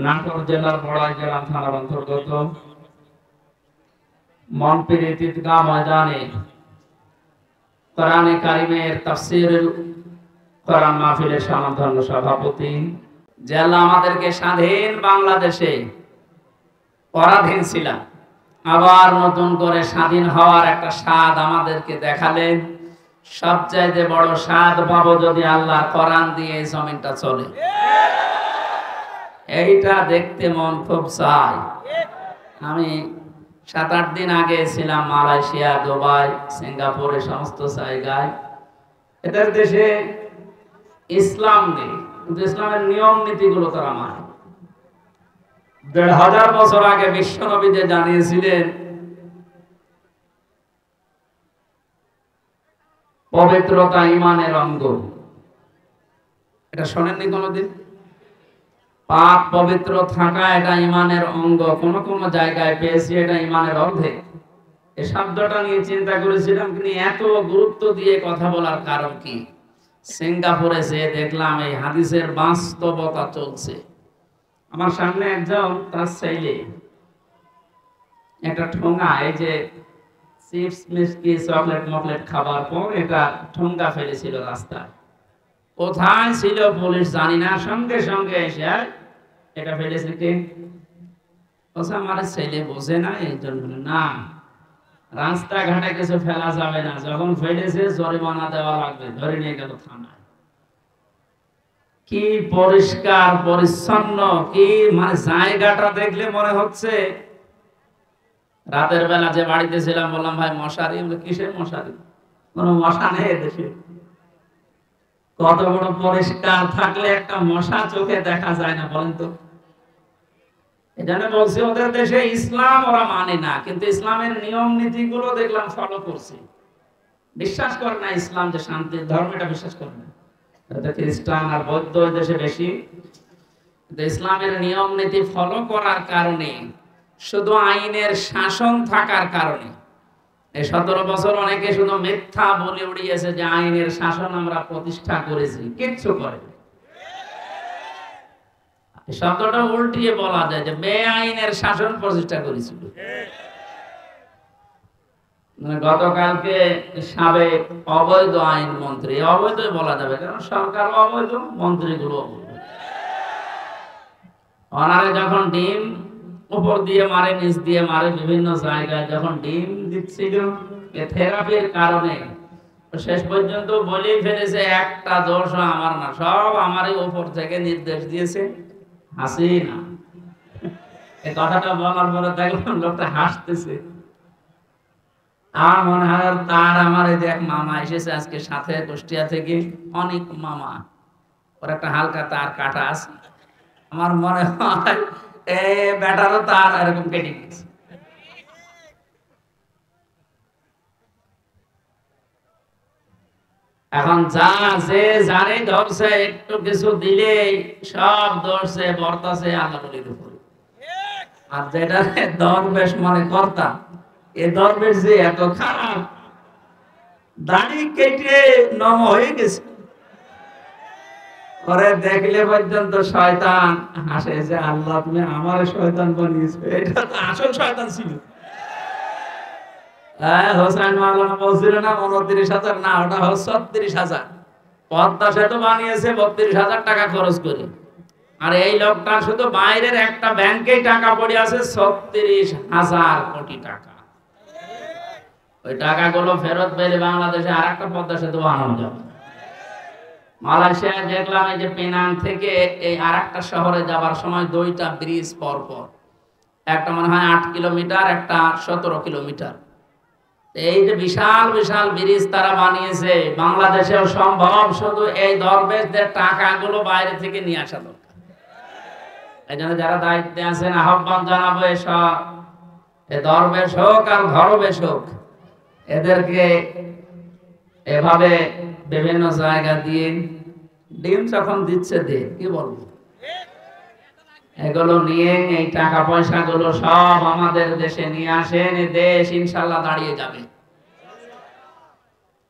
নাটোর জেলার বড়াই গ্রাম থানার অন্তর্গত মনপির ঈদগাহ ময়দানে কোরআনে কারিমের তাফসীরুল কোরআন মাহফিলের সমাধান্য সভাপতি, যে আল্লাহ আমাদেরকে স্বাধীন বাংলাদেশে পরাধীন ছিলাম, আবার নতুন করে স্বাধীন হওয়ার একটা স্বাদ আমাদেরকে দেখালেন। সবচাইতে বড় স্বাদ পাবো যদি আল্লাহ কোরআন দিয়ে এই জমিনটা চলে। এইটা দেখতে মন খুব চায়। আমি 7-8 দিন আগে ছিলাম মালয়েশিয়া, দুবাই, সিঙ্গাপুরে, সমস্ত জায়গায়। এদের দেশে ইসলাম নেই, কিন্তু ইসলামের নিয়ম নীতিগুলো তারা মানে। 1500 বছর আগে বিশ্বনবী যে জানিয়েছিলেন পবিত্রতা ঈমানের অঙ্গ, এটা শোনেননি কোনোদিন? পাক পবিত্র থাকা এটা ঈমানের অঙ্গ। কোন কোন জায়গায় পেয়েছি এটা ঈমানের অর্ধেক। এই শব্দটা নিয়ে চিন্তা করেছিলাম, কিন্তু এত গুরুত্ব দিয়ে কথা বলার কারণ কি? সিঙ্গাপুরে যে দেখলাম এই হাদিসের বাস্তবতা চলছে। আমার সামনে একজন তার ছেলে একটা ঠোঙা, এই যে চিপস মিষ্টি চকলেট মকলেট খাবার পর এটা ঠোঙা ফেলেছিল রাস্তায়। কোথায় ছিল পুলিশ জানি না, সঙ্গে সঙ্গে এসে এটা ফেলেছে কে? আমার ছেলে বোঝে না, এই জন্য না, রাস্তাঘাটে কিছু ফেলা যাবে না, যখন ফেলেছে জরিমানা দেওয়া লাগবে। ধরে নিয়ে গেল থানায়। কি পরিষ্কার পরিচ্ছন্ন, কি মানে জায়গাটা দেখলে মনে হচ্ছে। রাতের বেলা যে বাড়িতে ছিলাম বললাম, ভাই মশারি? কিসের মশারি? কোনো মশা নেই দেশে। কত বড় পরিষ্কার থাকলে একটা মশা চোখে দেখা যায় না বলেন তো? এখানে বলছি ওদের দেশে ইসলাম ওরা মানে না, কিন্তু ইসলামের নিয়ম নীতি গুলো দেখলাম ফলো করছে। বিশ্বাস করে না ইসলাম যে শান্তির ধর্ম, এটা বিশ্বাস করে না। খ্রিস্টান আর বৌদ্ধ দেশে বেশি। ইসলামের নিয়ম নীতি ফলো করার কারণে, শুধু আইনের শাসন থাকার কারণে, এই 17 বছর অনেকে শুধু মিথ্যা বলে উড়িয়েছে যে আইনের শাসন আমরা প্রতিষ্ঠা করেছি, কিচ্ছু করে। শব্দটা উল্টিয়ে বলা যায় যে বেআইনের শাসন প্রতিষ্ঠা করেছিল। গতকালকে সাবেক অবৈধ আইন মন্ত্রী, অবৈধ বলা যাবে কারণ সরকার অবৈধ, মন্ত্রীগুলো অবৈধ। ওনারে যখন ডিম উপর দিয়ে মারে, নিচ দিয়ে মারে, বিভিন্ন জায়গায় যখন ডিম দিচ্ছিল থেরাপির কারণে, শেষ পর্যন্ত বলেই ফেলেছে একটা দোষ আমার না, সব আমারই উপর থেকে নির্দেশ দিয়েছে হাসিনা। এই কথাটা বলার পরে দেখলাম লোকটা হাসতেছে। আমার মনে হয় তার আমার এই যে এক মামা এসেছে আজকে সাথে কুষ্টিয়া থেকে, অনেক মামা, ওর একটা হালকা তার কাটা আছে। আমার মনে হয় বেটারও তার এরকম কেটে গেছে। এখন যা যে জানে ধরছে, একটু কিছু দিলে সব ধরছে বর্তাছে আল্লাহ বলির উপরে। আর যেটা দরবেশ মানে কর্তা, এ দরবেশ যে এত খারাপ, দাড়ি কেটে নম হয়ে গেছে। পরে দেখলে পর্যন্ত শয়তান হাসে যে আল্লাহ তুমি আমার শয়তান বানিয়েছো, এটা তো আসল শয়তান ছিল। হোসেন মাওলানা বলছিল না 29,000, না ওটা 36,000। পদ্মা সেতু বানিয়েছে 32,000 টাকা খরচ করে। আর এই লোকটা শুধু বাইরের একটা ব্যাংকেই টাকা পড়ে আছে 36,000 কোটি টাকা। ওই টাকাগুলো ফেরত পেলে বাংলাদেশে আর একটা পদ্মা সেতু বানানো যাবে। মালয়েশিয়ায় দেখলাম এই যে পেনাং থেকে এই আর একটা শহরে যাবার সময় 2টা ব্রিজ পর পর, একটা মনে হয় 8 কিলোমিটার, একটা 17 কিলোমিটার। এই যে বিশাল বিশাল ব্রিজ তারা বানিয়েছে, বাংলাদেশেও সম্ভব, শুধু এই দরবেশদের টাকাগুলো বাইরে থেকে নিয়ে আসা দরকার। এই জন্য যারা দায়িত্বে আছেন আহ্বান জানাবো, এসব দরবেশ হোক আর ঘরবেশ হোক, এদেরকে এভাবে বিভিন্ন জায়গা দিয়ে ডিম যখন দিচ্ছে দে, কি বলবো, এগুলো নিয়ে এই টাকা পয়সা গুলো সব আমাদের দেশে নিয়ে আসেন, দেশ ইনশাল্লাহ দাঁড়িয়ে যাবে।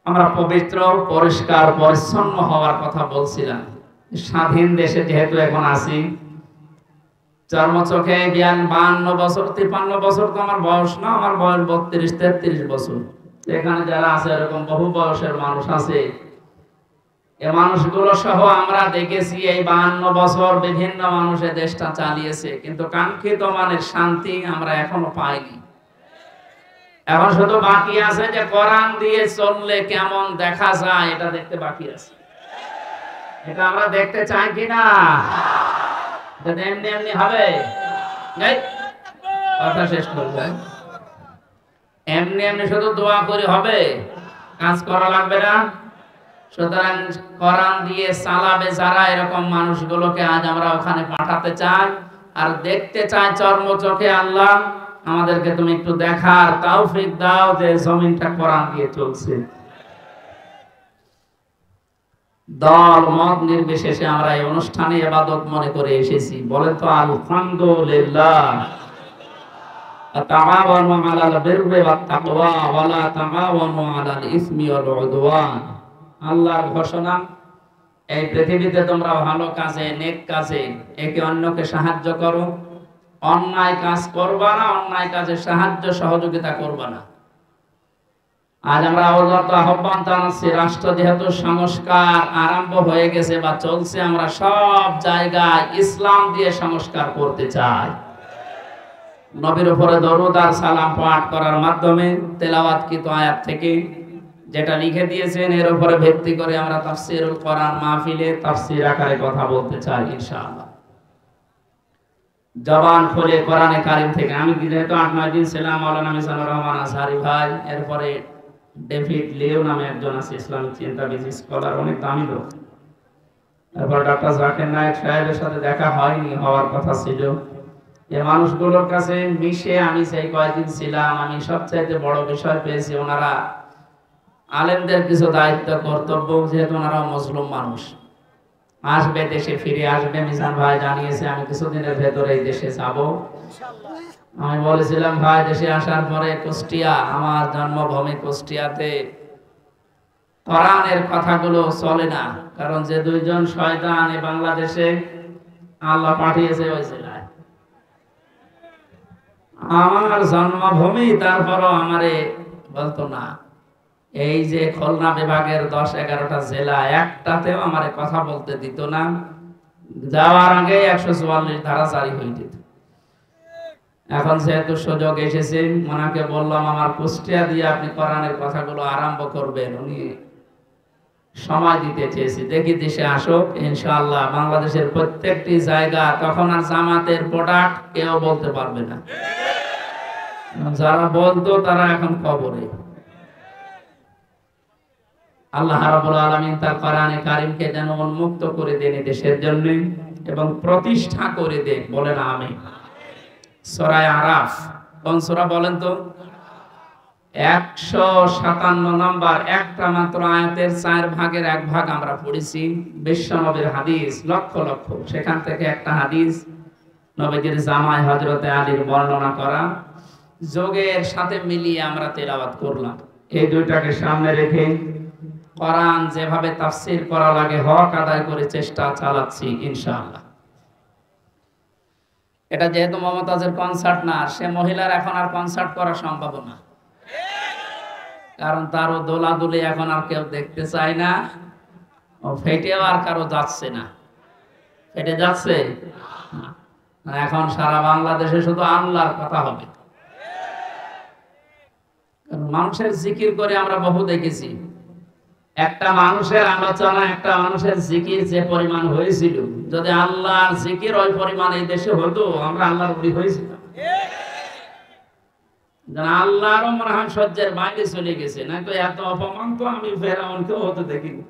আমরা পবিত্র পরিষ্কার পরিচ্ছন্ন হওয়ার কথা বলছিলাম। স্বাধীন দেশে যেহেতু এখন আছি, চর্মচোখে জ্ঞান 52 বছর 53 বছর তো আমার বয়স না, আমার বয়স 32 33 বছর। এখানে যারা আছে এরকম বহু বয়সের মানুষ আছে, এই মানুষগুলো সহ আমরা দেখেছি এই 52 বছর বিভিন্ন মানুষের দেশটা চালিয়েছে, কিন্তু কাঙ্ক্ষিত মানের শান্তি আমরা এখনো পাইনি। এখন শুধু বাকি আছে যে কোরআন দিয়ে চললে কেমন দেখা যায় এটা দেখতে বাকি আছে। এটা আমরা দেখতে চাই কিনা? যদি এমনি এমনি হবে, কথা শেষ করবে, এমনি এমনি শুধু দোয়া করে হবে? কাজ করা লাগবে না। সুতরাং কোরআন দিয়ে চালাবে যারা, এরকম মানুষগুলোকে আজ আমরা ওখানে পাঠাতে চাই আর দেখতে চাই চর্মচোখে। আল্লাহ আমাদেরকে তুমি একটু দেখার তৌফিক দাও যে জমিনটা কোরআন দিয়ে চলছে। দল মত নির্বিশেষে আমরা এই অনুষ্ঠানে ইবাদত মনে করে এসেছি। বলেন তো আলহামদুলিল্লাহ। তাআওয়ানু আলাল বিররি ওয়াত তাকওয়া ওয়া লা তাআওয়ানু আলাল ইসমি ওয়াল উদওয়ান। আল্লাহর ঘোষণা, এই পৃথিবীতে তোমরা ভালো কাজে, নেক কাজে একে অন্যকে সাহায্য করো, অন্যায় কাজ করবা না, অন্যায় কাজে সাহায্য সহযোগিতা করবা না। আজ আমরা আহ্বান জানাচ্ছি, রাষ্ট্র যেহেতু সংস্কার আরম্ভ হয়ে গেছে বা চলছে, আমরা সব জায়গায় ইসলাম দিয়ে সংস্কার করতে চাই। নবীর উপরে দরুদ আর সালাম পাঠ করার মাধ্যমে তেলাওয়াতকৃত আয়াত থেকে যেটা লিখে দিয়েছেন এর উপরে ভিত্তি করে আমরা তাফসীরুল কোরআন মাহফিলে তাফসীর আকারে কথা বলতে চাই ইনশাআল্লাহ। জবান খুলে কোরআনে কারীম থেকে। আমি যেহেতু 8-9 দিন ছিলাম, মাওলানা মিজানুর রহমান আজহারি ভাই, এরপরে ডেভিড লিও নামে একজন আছে ইসলামিক চিন্তাবিদ স্কলার, অনেক দামি লোক। এরপর ডক্টর জাকির নায়েক সাহেবের সাথে দেখা হয়নি, হওয়ার কথা ছিল। এই মানুষগুলোর কাছে মিশে আমি সেই কয়েকদিন ছিলাম, আমি সবচাইতে বড় বিষয় পেয়েছি, ওনারা আলেমদের কিছু দায়িত্ব কর্তব্য, যেহেতু ওনারা মজলুম মানুষ, আসবে, দেশে ফিরে আসবে। মিজান ভাই জানিয়েছে আমি কিছুদিনের ভেতরে এই দেশে যাব। আমি বলেছিলাম ভাই দেশে আসার পরে কুষ্টিয়া, আমার জন্মভূমি কুষ্টিয়াতে কোরআনের কথাগুলো চলে না, কারণ যে দুইজন শয়তান এই বাংলাদেশে আল্লাহ পাঠিয়েছে ওই জেলায়, আমার জন্মভূমি, তারপরও আমারে বলতো না। এই যে খুলনা বিভাগের 10-11টা জেলা, একটাতেও আমারে কথা বলতে দিত না। যাওয়ার আগে 144 ধারা জারি হয়ে যেত। এখন যেহেতু সুযোগ এসেছে, ওনাকে বললাম আমার কুষ্টিয়া দিয়ে আপনি কোরআনের কথাগুলো আরম্ভ করবেন। উনি সময় দিতে চেয়েছি, দেখি দেশে আসুক ইনশাআল্লাহ। বাংলাদেশের প্রত্যেকটি জায়গা তখন আর জামাতের প্রোডাক্ট কেউ বলতে পারবে না। যারা বলতো তারা এখন কবরে। আল্লাহ রাব্বুল আলামিন তার কোরআনে কারীমকে যেন উন্মুক্ত করে দেন দেশের জন্য এবং প্রতিষ্ঠা করে দেন। বলেন আমিন। সূরা আরাফ কোন সূরা বলেন তো? 157 নম্বর, একটা মাত্র আয়াতের 4 ভাগের 1 ভাগ আমরা পড়েছি। বিশ্বনবীর হাদিস লক্ষ লক্ষ, সেখান থেকে একটা হাদিস নবীজির জামাই হযরতে আলীর বর্ণনা করা, যোগের সাথে মিলিয়ে আমরা তেলাওয়াত করলাম। এই দুইটাকে সামনে রেখে কোরআন যেভাবে তাফসীর করা লাগে হক আদায় করে চেষ্টা চালাচ্ছি ইনশাআল্লাহ। এটা যেহেতু মমতাজের কনসার্ট না, সে মহিলার এখন আর কনসার্ট করা সম্ভব না, কারণ তারও দোলাদুলি এখন আর কেউ দেখতে চায় না, ও ফেটেও আর কারো যাচ্ছে না। ফেটে যাচ্ছে এখন সারা বাংলাদেশে শুধু আল্লাহর কথা হবে। মানুষের জিকির করে আমরা বহু দেখেছি, একটা মানুষের আলোচনা, একটা মানুষের জিকির যে পরিমাণ হয়েছিল, যদি আল্লাহর জিকির ওই পরিমাণ এই দেশে হতো, আমরা আল্লাহর ওলি হয়েছিলাম। আল্লাহরও মনে হয় সহ্যের বাইরে চলে গেছে, না তো এত অপমান তো আমি ফেরাউনকেও হতে দেখিনি।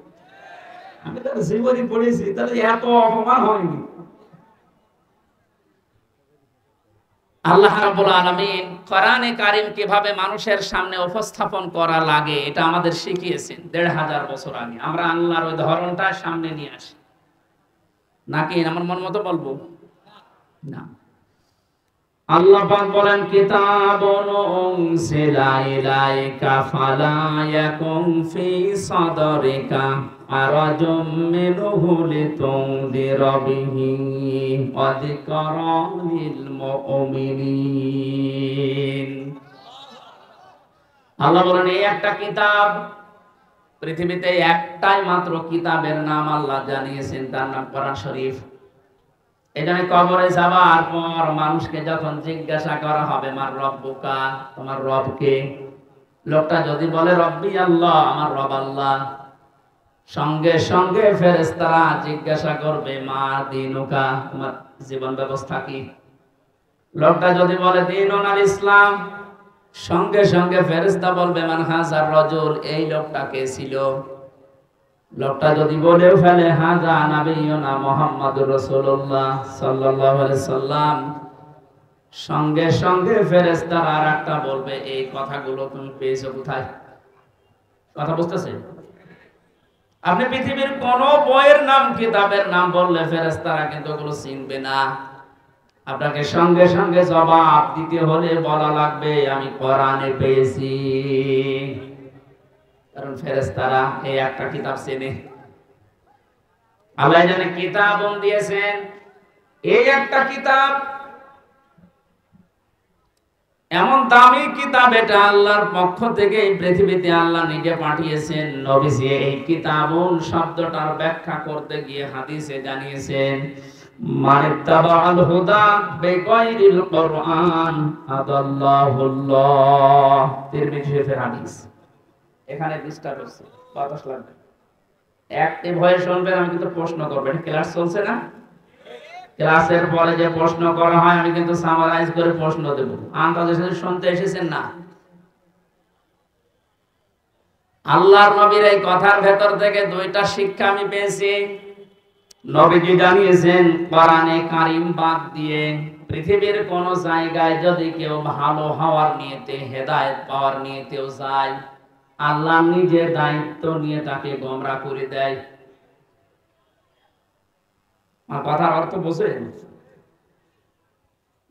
আমি তার জীবনী পড়েছি, তাহলে এত অপমান হয়নি। আল্লাহ রাব্বুল আলামিন কোরআনে কারীম কিভাবে মানুষের সামনে উপস্থাপন করা লাগে এটা আমাদের শিখিয়েছেন 1500 বছর আগে। আমরা আল্লাহর ওই ধরনটা সামনে নিয়ে আসি, নাকি আমার মন মতো বলবো না। আল্লাহ পাক বলেন কিতাবুন উনসিলা ইলাইকা ফালা ইয়াকুন ফি সাদরিকা হারাজুম মিনহু লিতুনদিরা বিহি ওয়া যিকরা লিল মুমিনিন। আল্লাহ বলেন এই একটা কিতাব, পৃথিবীতে একটাই মাত্র কিতাবের নাম আল্লাহ জানিয়েছেন, তার নাম কোরআন শরীফ। এখানে কবরে যাওয়ার পর মানুষকে যখন জিজ্ঞাসা করা হবে মার রব্বুকা, তোমার রব কে, লোকটা যদি বলে রব্বি আল্লাহ, আমার রব আল্লাহ, সঙ্গে সঙ্গে ফেরেশতারা জিজ্ঞাসা করবে মা দীনুকা, তোমার জীবন ব্যবস্থা কি। লোকটা যদি বলে দীনুন আল ইসলাম, সঙ্গে সঙ্গে ফেরেশতা বলবে মান হাজার রাজুল, এই লোকটা কে ছিল। লোকটা যদি বলেও ফেলে হাজা নাবিয়ুনা মুহাম্মাদুর রাসূলুল্লাহ সাল্লাল্লাহু আলাইহি সাল্লাম, সঙ্গে সঙ্গে ফেরেশতারা আরেকটা বলবে এই কথাগুলো তুমি পেয়েছো কোথায়। কথা বুঝতেছেন? আপনি পৃথিবীর কোন বইয়ের নাম, কিতাবের নাম বললে ফেরেশতারা কিন্তু ওগুলো চিনবে না। আপনাকে সঙ্গে সঙ্গে জবাব দিতে হলে বলা লাগবে আমি কোরআনে পেয়েছি, কারণ ফেরেশতারা এই একটা কিতাব চেনে। আল্লাহ জানে কিতাব দিয়েছেন, এই একটা কিতাব এমন দামি কিতাব, এটা আল্লাহর পক্ষ থেকে এই পৃথিবীতে আল্লাহ নিজে পাঠিয়েছেন। নবীজি এই কিতাবুন শব্দটার ব্যাখ্যা করতে গিয়ে হাদিসে জানিয়েছেন মানিত্তাবাল হুদা বিগাইরিল কুরআন আদাল্লাহুল্লাহ। তিরমিজি শরীফের হাদিস। এখানে ডিস্টার্ব হচ্ছে, বাতাস লাগবে, অ্যাক্টিভ হয়ে শুনবেন। আমি কিন্তু প্রশ্ন করবেন, ক্লাস চলছে না? ক্লাসের পরে যে প্রশ্ন করা হয় আমি কিন্তু সামারাইজ করে প্রশ্ন দেব। আন্দাজে শুনতে এসেছেন না? আল্লাহর নবীর এই কথার ভেতর থেকে দুইটা শিক্ষা আমি পেয়েছি। নবীজি জানিয়েছেন কোরআনে কারীম বাদ দিয়ে পৃথিবীর কোন জায়গায় যদি কেউ ভালো হওয়ার নিয়তে, হেদায়েত পাওয়ার নিয়তেও যায়, আল্লাহ নিজে দায়িত্ব নিয়ে তাকে গোমরা করে দেয়। কথার অর্থ বোঝেন?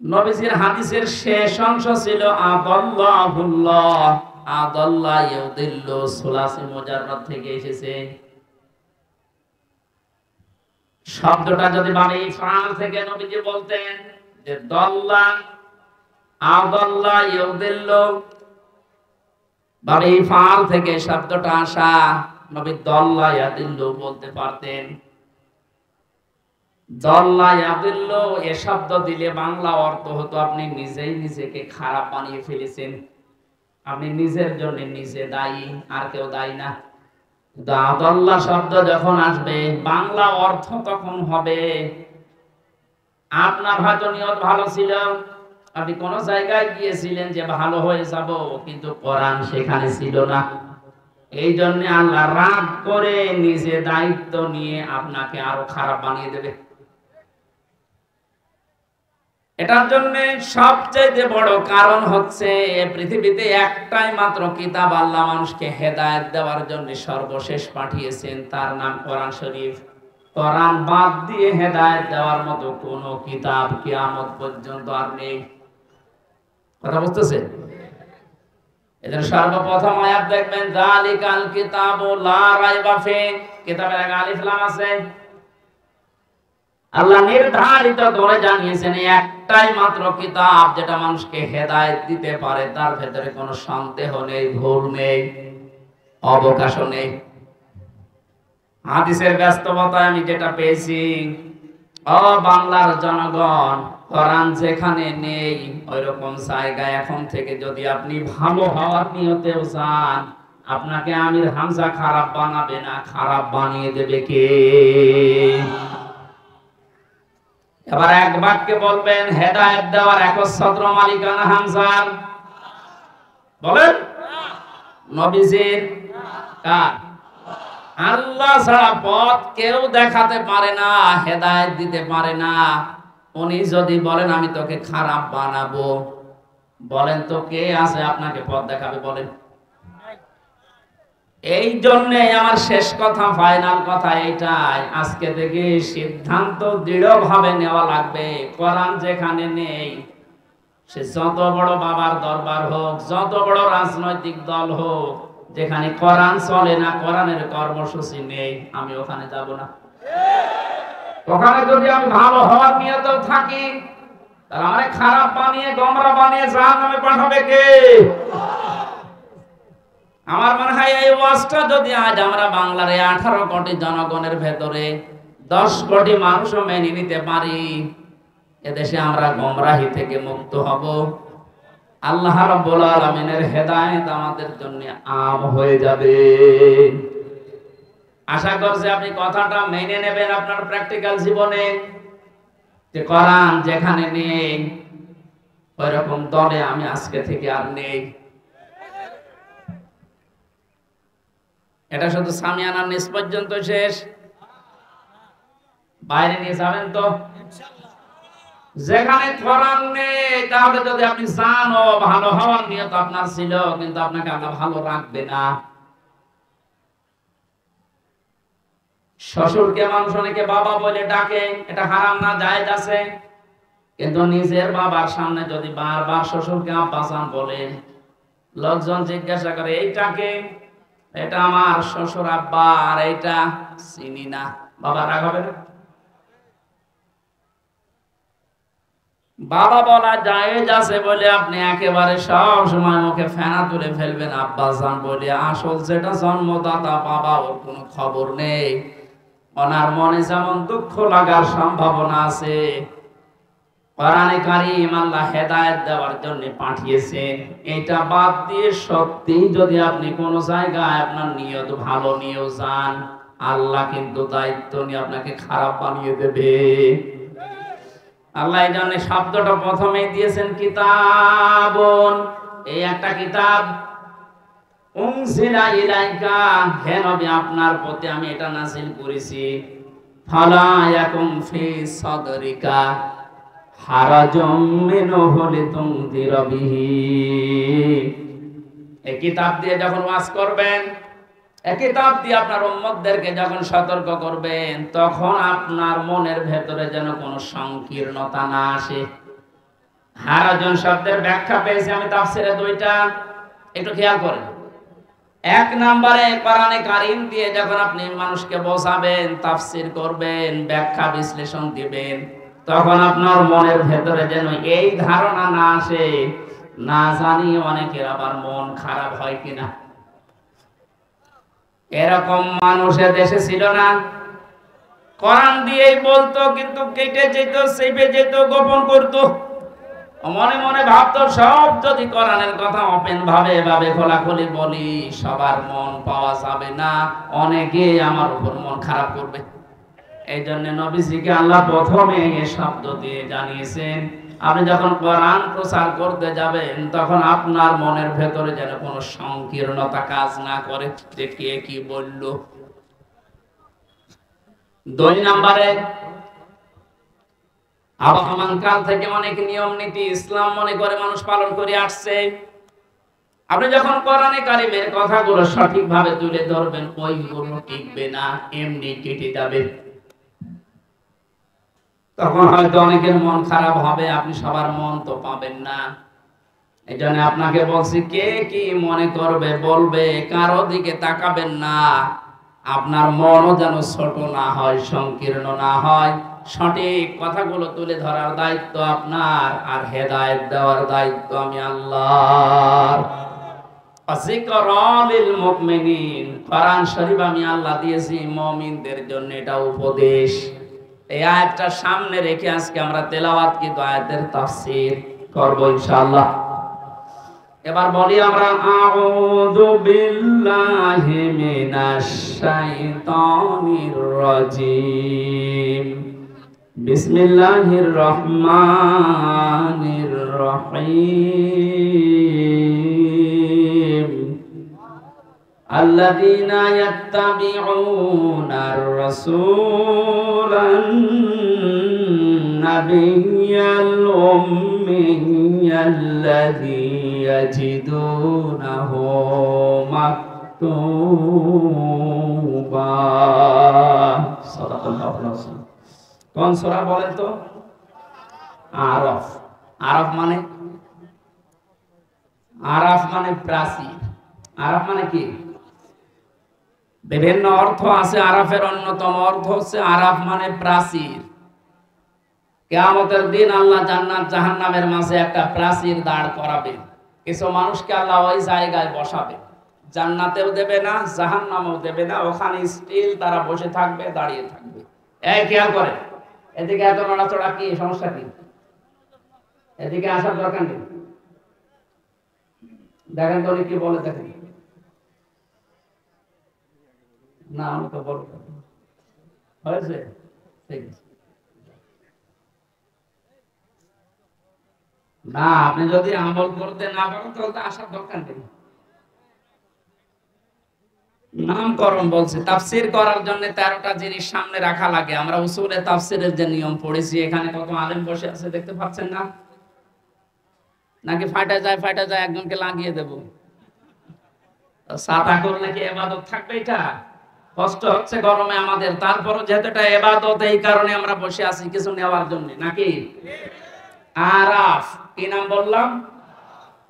নবীজির হাদিসের শেষ অংশ ছিল আদাল্লাহুল্লাহ, আদাল্লাহ ইউদিল্লু, সুলাসি মুজাররাদ থেকে এসেছে। শব্দটা যদি বানি ইফআল থেকে নবীজি বলতেন যে দাল্লা আদাল্লাহ ইউদিল্লু, বানি ইফআল থেকে শব্দটা আসা, নবী দাল্লা ইয়াদিল্লু বলতে পারতেন। দাল্লা ইয়াদিল্লু এ শব্দ দিলে বাংলা অর্থ হতো আপনি নিজেই নিজেকে খারাপ বানিয়ে ফেলেছেন, আপনি নিজের জন্য নিজে দায়ী, আর কেউ দায়ী না। আদাল্লাহ শব্দ যখন আসবে বাংলা অর্থ তখন হবে আপনার হয়তো নিয়ত ভালো ছিল, আপনি কোন জায়গায় গিয়েছিলেন যে ভালো হয়ে যাব, কিন্তু কোরআন সেখানে ছিল না। এই জন্য আল্লাহ রাগ করে নিজে দায়িত্ব নিয়ে আপনাকে আরো খারাপ বানিয়ে দেবে। এটার জন্য সবচেয়ে বড় কারণ হচ্ছে পৃথিবীতে একটাই মাত্র কিতাব আল্লাহ মানুষকে হেদায়েত দেওয়ার জন্য সর্বশেষ পাঠিয়েছেন, তার নাম কোরআন শরীফ। কোরআন বাদ দিয়ে হেদায়েত দেওয়ার মতো কোন কিতাব কিয়ামত পর্যন্ত আর নেই। কথা বুঝতেছেন? এদের সর্বপ্রথম আয়াত দেখবেন যালিকাল কিতাবু লা রাইবা ফি, কিতাবের আগে আলিফ লাম আছে। আল্লাহ নির্ধারিত করে জানিয়েছেন একটাই মাত্র কিতাব যেটা মানুষকে হেদায়েত দিতে পারে, তার ভেতরে কোনো সন্দেহ নেই, ভুল নেই, অবকাশও নেই। হাদিসের ব্যস্ততায় আমি যেটা পেয়েছি, ও বাংলার জনগণ, কোরআন যেখানে নেই ওই রকম জায়গায় এখন থেকে যদি আপনি ভালো হওয়ার নিয়তেও যান, আপনাকে আমির হামজা খারাপ বানাবে না, খারাপ বানিয়ে দেবে কে? এবার এক বাক্যে বলবেন হেদায়েত দেওয়ার একচ্ছত্র মালিকানা হামজার? বলেন। নবীজির? কার? আল্লাহ ছাড়া পথ কেউ দেখাতে পারে না, হেদায়েত দিতে পারে না। উনি যদি বলেন আমি তোকে খারাপ বানাবো, বলেন তো কে আছে আপনাকে পথ দেখাবে? বলেন। এই জন্যে আমার শেষ কথা, ফাইনাল কথা এইটাই, আজকে থেকে সিদ্ধান্ত দৃঢ়ভাবে নেওয়া লাগবে। কোরআন যেখানে নেই সে যত বড় বাবার দরবার হোক, যত বড় রাজনৈতিক দল হোক, যেখানে কোরআন চলে না, কোরআনের কর্মসূচি নেই, আমি ওখানে যাব না। ওখানে যদি আমি ভালো হওয়ার নিয়তেও থাকি, তাহলে আমারে খারাপ বানিয়ে, গোমরা বানিয়ে জাহান্নামে পাঠাবে কে? আমার মনে হয় এই ওয়াজটা যদি আজ আমরা বাংলার 18 কোটি জনগণের ভেতরে 10 কোটি মানুষও মেনে নিতে পারি, এদেশে আমরা গোমরাহি থেকে মুক্ত হব। আল্লাহ রাব্বুল আলামিনের হেদায়েত আমাদের জন্য আম হয়ে যাবে। আশা করছি আপনি কথাটা মেনে নেবেন আপনার প্র্যাকটিক্যাল জীবনে, যে কোরআন যেখানে নেই ওই রকম দলে আমি আজকে থেকে আর নেই। এটা শুধু সামিয়ানার নিচ পর্যন্ত শেষ, বাইরে নিয়ে যাবেন তো? যেখানে কোরআন নেই, তাহলে যদি আপনি জানো ভালো হওয়ার নিয়ত আপনার ছিল, কিন্তু আপনাকে আল্লাহ ভালো রাখবে না। শ্বশুরকে মানুষ অনেকে বাবা বলে ডাকে, এটা হারাম না, জায়েজ আছে, কিন্তু নিজের বাবার সামনে যদি বারবার শ্বশুরকে আব্বাজান বলে, লোকজন জিজ্ঞাসা করে এইটাকে, এটা আমার শ্বশুর আব্বা, আর এইটা চিনি না, বাবা রাগ হবে না? বাবা বলা জায়েজ আছে বলে আপনি একেবারে সব সময় মুখে ফেনা তুলে ফেলবেন আব্বাজান বলে, আসল যেটা জন্মদাতা বাবা, ওর কোনো খবর নেই। ওনার মনে যেমন দুঃখ লাগার সম্ভাবনা আছে, কোরআনে কারীম আল্লাহ হেদায়েত দেওয়ার জন্য পাঠিয়েছেন। এটা বাদ দিয়ে সত্যি যদি আপনি কোন জায়গায় আপনার নিয়ত ভালো নিয়েও যান, আল্লাহ কিন্তু দায়িত্ব নিয়ে আপনাকে খারাপ বানিয়ে দেবে। আল্লাহ এই জন্য শব্দটা প্রথমেই দিয়েছেন কিতাবুন, এই একটা কিতাব, উনজিলা ইলাইকা, হে নবী আপনার প্রতি আমি এটা নাযিল করেছি, ফালা ইয়াকুম ফি সাদরিকা হারাজুম মিনহু লিতুনদিরা বিহি। এই কিতাব দিয়ে যখন ওয়াজ করবেন, এই কিতাব দিয়ে আপনার উম্মতদেরকে যখন সতর্ক করবেন, তখন আপনার মনের ভেতরে যেন কোনো সংকীর্ণতা না আসে। হারাজুন শব্দের ব্যাখ্যা পেয়েছি আমি তাফসীরে দুইটা, একটু খেয়াল করেন। এক নম্বরে কোরআনে কারীম দিয়ে যখন আপনি মানুষকে বোঝাবেন, তাফসীর করবেন, ব্যাখ্যা বিশ্লেষণ দিবেন, তখন আপনার মনের ভেতরে যেন এই ধারণা না আসে, না জানি অনেকের আবার মন খারাপ হয় কিনা। এরকম মানুষের দেশে ছিল না, কোরআন দিয়েই বলতো কিন্তু কেটে যেত, চেপে যেত, গোপন করতো, মনে মনে ভাবতো সব যদি কোরআনের কথা ওপেন ভাবে খোলাখুলি বলি, সবার মন পাওয়া যাবে না, অনেকে আমার উপর মন খারাপ করবে। এই জন্য নবীজিকে আল্লাহ প্রথমে এই শব্দ দিয়ে জানিয়েছেন, আপনি যখন কোরআন প্রচার করতে যাবেন, তখন আপনার মনের ভেতরে যেন কোনো সংকীর্ণতা কাজ না করে, যে কে কি বলল। দুই নম্বরে, আবহমান কাল থেকে অনেক নিয়ম নীতি ইসলাম মনে করে মানুষ পালন করে আসছে। আপনি যখন কোরআনে কারীমের কথাগুলো সঠিকভাবে তুলে ধরবেন, ওইগুলো টিকবে না, এমনি কেটে যাবে। তখন হয়তো অনেকের মন খারাপ হবে, আপনি সবার মন তো পাবেন না। এই জন্য আপনাকে বলছি, কে কি মনে করবে বলবে, কারো দিকে তাকাবেন না। আপনার মনও যেন ছোট না হয়, সংকীর্ণ না হয়। সঠিক কথাগুলো তুলে ধরার দায়িত্ব আপনার, আর হেদায়েত দেওয়ার দায়িত্ব আমি আল্লাহর। যিকরা লিল মুমিনিন, কোরআন শরীফ আমি আল্লাহ দিয়েছি মুমিনদের জন্য, এটা উপদেশ। এই আয়াতটা সামনে রেখে আজকে আমরা তেলাওয়াত কিন্তু আয়াতের তাফসীর করব ইনশাআল্লাহ। এবার বলি আমরা, আউযু বিল্লাহি মিনাশ শাইতানির রাজীম, বিসমিল্লাহির রহমানির রহিম। আল্লাযীনা ইয়াত্তাবিউনার রাসূলান নাবিয়্যাল উম্মিয়্যাল্লাযী ইয়াজিদুনাহু মাকতুবা। সাদাকাল্লাহু রাসূল। কোন সূরা বলেন তো? আরফ। আরফ মানে আরাফ মানে প্রাচীর। আরাফ মানে কি? বিভিন্ন অর্থ আছে। আরাফের অন্যতম অর্থ হচ্ছে আরাফ মানে প্রাচীর। কিয়ামতের দিন আল্লাহ জান্নাত জাহান্নামের মাঝে একটা প্রাচীর দাঁড় করাবে। কিছু মানুষকে আল্লাহ ওই জায়গায় বসাবে, জান্নাতেও দেবে না জাহান্নামেও দেবে না, ওখানে স্টিল তারা বসে থাকবে, দাঁড়িয়ে থাকবে। এই খেয়াল করে, এদিকে এত নড়াচড়া কি সমস্যা কি? এদিকে আসার দরকার নেই। দেখেন তো কি বলে, দেখেন না, আমি তো বলবো হয়েছে, ঠিক আছে না। আপনি যদি আমল করতে না পারেন তাহলে আসার দরকার নেই। নামকরণ বলছে, তাফসীর করার জন্য 13টা জিনিস সামনে রাখা লাগে। আমরা উসুলে তাফসীরের যে নিয়ম পড়েছি, এখানে কত আলেম বসে আছে দেখতে পাচ্ছেন না? নাকি ফাটা যায় একজনকে লাগিয়ে দেব? সাদা করলে কি ইবাদত থাকবে? এটা কষ্ট হচ্ছে গরমে আমাদের, তারপরও যেহেতু এটা ইবাদত, এই কারণে আমরা বসে আছি কিছু নেওয়ার জন্য, নাকি? আরাফ কি নাম বললাম?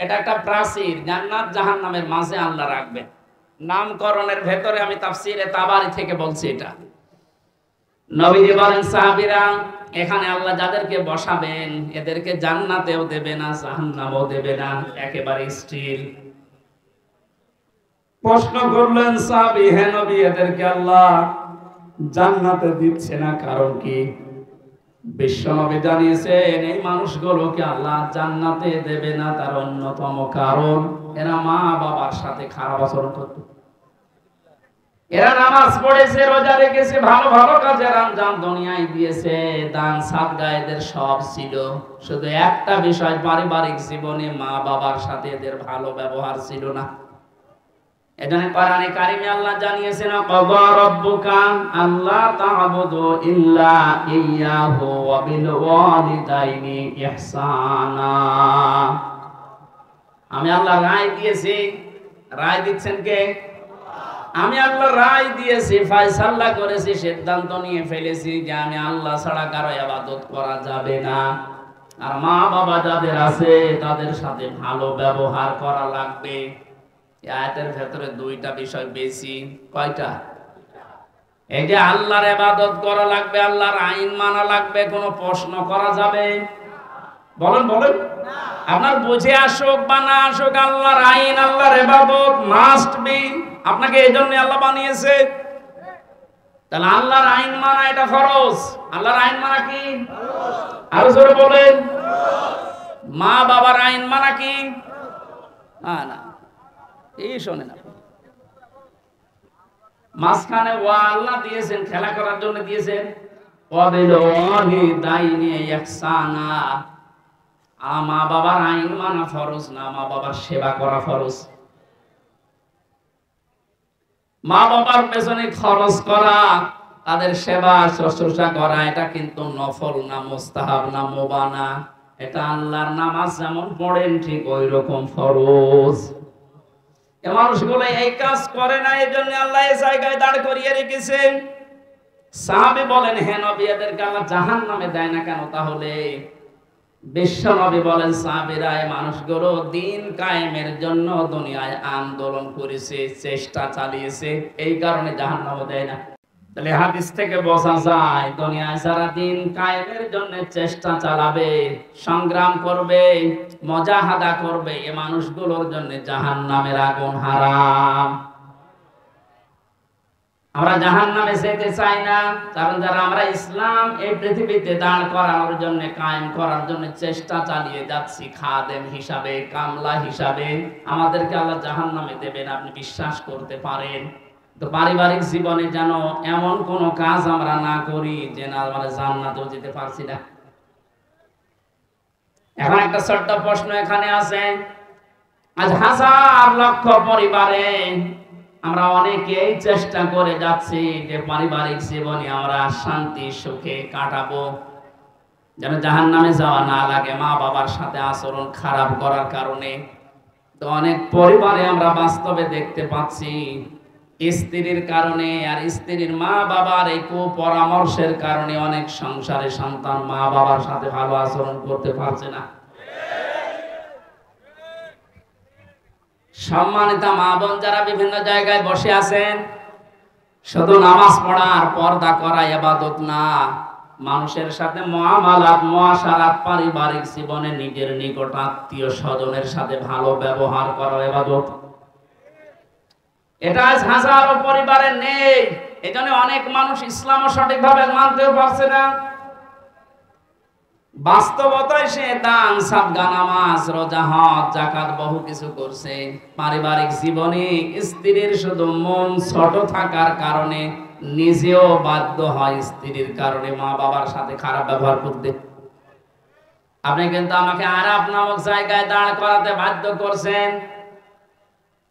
এটা একটা প্রাচীর, জান্নাত জাহান্নামের মাঝে আল্লাহ রাখবেন। নামকরণের ভেতরে আমি তাফসীরে তাবারি থেকে বলছি এটা। নবীজি বলেন সাহাবীরা, এখানে আল্লাহ যাদেরকে বসাবেন এদেরকে জান্নাতেও দেবে না জাহান্নামেও দেবে না, একেবারে স্টিল। প্রশ্ন করলেন সাহাবী, হে নবী, এদেরকে আল্লাহ জান্নাতে দিচ্ছে না কারণ কি? বিশ্বনবী জানিয়েছেন এই মানুষগুলোকে আল্লাহ জান্নাতে দেবে না, তার অন্যতম কারণ এরা মা বাবার সাথে খারাপ আচরণ করত। এরা নামাজ পড়েছে, রোজা রেখেছে, ভালো ভালো কাজের আঞ্জাম দুনিয়ায় দিয়েছে, দান সাদকা এদের সব ছিল, শুধু একটা বিষয় পারিবারিক জীবনে মা বাবার সাথে এদের ভালো ব্যবহার ছিল না। এজন্য কোরআনে কারিমে আল্লাহ জানিয়েছেন, ক্বাদা রাব্বুকা আল্লা তা'বুদু ইল্লা ইয়্যাহু ওয়া বিল ওয়ালিদাইনি ইহসানা। আমি আল্লাহ রায় দিয়েছি। রায় দিচ্ছেন কে? আমি আল্লাহ রায় দিয়েছি, ফয়সালা করেছি, সিদ্ধান্ত নিয়ে ফেলেছি যে আমি আল্লাহ ছাড়া কারো ইবাদত করা যাবে না, আর মা বাবা যাদের আছে তাদের সাথে ভালো ব্যবহার করা লাগবে। এই আয়াতের ভেতরে দুইটা বিষয় বেশি। কয়টা? এই যে আল্লাহর ইবাদত করা লাগবে, আল্লাহর আইন মানা লাগবে, কোনো প্রশ্ন করা যাবে? বলেন বলেন। আপনার বুঝে আসুক বা না আসুক, আল্লাহর আইন আল্লাহর ইবাদত মাস্ট বি। আপনাকে এই জন্য আল্লাহ বানিয়েছে। তাহলে আল্লাহর আইন মানা এটা ফরজ। আল্লাহর আইন মানা কি? আরো জোরে বলেন। মা বাবার আইন মানা কি? না, এই শোনেন, মাঝখানে ওয়া আল্লাহ দিয়েছেন, খেলা করার জন্য দিয়েছেন। ওয়াবিল ওয়ালিদাইনি ইহসানা। মা বাবার আইন মানা ফরজ না, মা বাবার সেবা করা ফরজ। মা বাবার পেছনে খরচ করা, তাদের সেবা শুশ্রূষা করা, এটা কিন্তু নফল না, মুস্তাহাব না, মুবাহ না। এটা আল্লাহর নামাজ যেমন পড়েন ঠিক ওই রকম ফরজ। এই মানুষগুলো এই কাজ করে না, এই জন্য আল্লাহ এই জায়গায় দাঁড় করিয়ে রেখেছেন। সাহাবী বলেন, হে নবী, এদেরকে আল্লাহ জাহান্নামে দেয় না কেন? তাহলে বিশ্ব নবী বলেন, সাহাবীরা এই মানুষগুলো দিন কায়েমের জন্য দুনিয়ায় আন্দোলন করেছে, চেষ্টা চালিয়েছে, এই কারণে জাহান্নামে দেয় না। তাহলে হাদিস থেকে বোঝা যায় দুনিয়ায় যারা দিন কায়েমের জন্য চেষ্টা চালাবে, সংগ্রাম করবে, মুজাহাদা করবে, এই মানুষগুলোর জন্য জাহান্নামের আগুন হারাম। আমরা জাহান্নামে যেতে চাই না, কারণ যারা আমরা ইসলাম এই পৃথিবীতে দাঁড় করানোর জন্য, কায়েম করার জন্য চেষ্টা চালিয়ে যাচ্ছি, খাদেম হিসাবে, কামলা হিসাবে, আমাদেরকে আল্লাহ জাহান্নামে দেবেন, আপনি বিশ্বাস করতে পারেন। তো পারিবারিক জীবনে যেন এমন কোন কাজ আমরা না করি যে না আমরা জান্নাতেও যেতে পারছি না। এখন একটা ছোট্ট প্রশ্ন এখানে আছে, আজ হাজার লক্ষ পরিবারে আমরা অনেকেই চেষ্টা করে যাচ্ছি যে পারিবারিক জীবনে আমরা শান্তি সুখে কাটাবো, যেন জাহান্নামে যাওয়া না লাগে মা বাবার সাথে আচরণ খারাপ করার কারণে। তো অনেক পরিবারে আমরা বাস্তবে দেখতে পাচ্ছি স্ত্রীর কারণে আর স্ত্রীর মা বাবার এই কুপরামর্শের কারণে অনেক সংসারে সন্তান মা বাবার সাথে ভালো আচরণ করতে পারছে না। সম্মানিতা মা বোন যারা বিভিন্ন জায়গায় বসে আছেন, শুধু নামাজ পড়া আর পর্দা করা ইবাদত না, মানুষের সাথে মুআমালাত মুআশারাত পারিবারিক জীবনে নিজের নিকট আত্মীয় স্বজনের সাথে ভালো ব্যবহার করা ইবাদত। এটা হাজারো পরিবারে নেই। এজন্য অনেক মানুষ ইসলাম সঠিকভাবে মানতেও পারছে না। বাস্তবতায় সে দান, সাদকা, নামাজ, রোজা, হজ, যাকাত বহু কিছু করছে। পারিবারিক জীবনে স্ত্রীর শুধু মন ছোট থাকার কারণে নিজেও বাধ্য হয় স্ত্রীর কারণে মা বাবার সাথে খারাপ ব্যবহার করতে। আপনি কিন্তু আমাকে আরাপ নামক জায়গায় দাঁড় করাতে বাধ্য করছেন।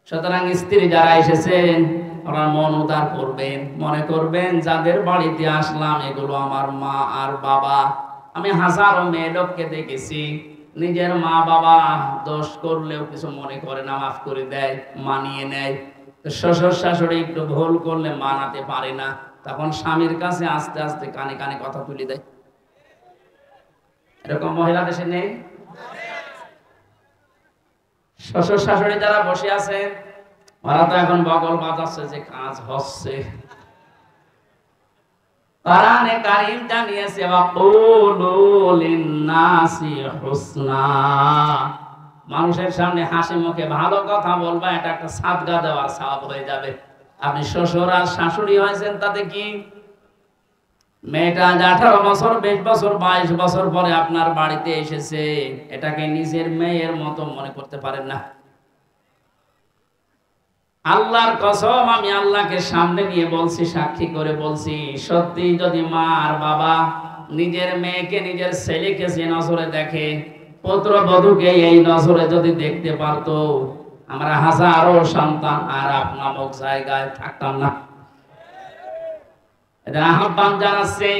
সুতরাং স্ত্রী যারা এসেছেন ওরা মন উদার করবেন, মনে করবেন যাদের বাড়িতে আসলাম এগুলো আমার মা আর বাবা। আমি হাজারো মেয়ে লোককে দেখেছি, নিজের মা বাবা দোষ করলেও কিছু মনে করে না, মাফ করে দেয়, মানিয়ে নেয়। শ্বশুর শাশুড়ি একটু ভুল করলে মানাতে পারে না, তখন স্বামীর কাছে আস্তে আস্তে কানে কানে কথা তুলে দেয়। এরকম মহিলা দেশে নেই? শ্বশুর শাশুড়ি যারা বসে আছে ওরা তো এখন বগল বাজাচ্ছে যে কাজ হচ্ছে। কোরআনে কারীম জানিয়েছে ওয়াকুলু লিন-নাসি হুসনা, মানুষের সামনে হাসি মুখে ভালো কথা বলবা, এটা একটা সাদকা দেওয়ার সওয়াব হয়ে যাবে। আপনি শ্বশুর আর শাশুড়ি হয়েছেন তাতে কি? মেয়েটা 18 বছর 20 বছর 22 বছর পরে আপনার বাড়িতে এসেছে, এটাকে নিজের মেয়ের মতো মনে করতে পারেন না। আল্লাহর কসম, আমি আল্লাহকে সামনে নিয়ে বলছি, সাক্ষী করে বলছি, সত্যি যদি মা আর বাবা নিজের মেয়েকে নিজের ছেলেকে যে নজরে দেখে, পুত্রবধূকে এই নজরে যদি দেখতে পারতো, আমরা হাজারো সন্তান আরাপ নামক জায়গায় থাকতাম না। এটা আহ্বান জানাচ্ছি।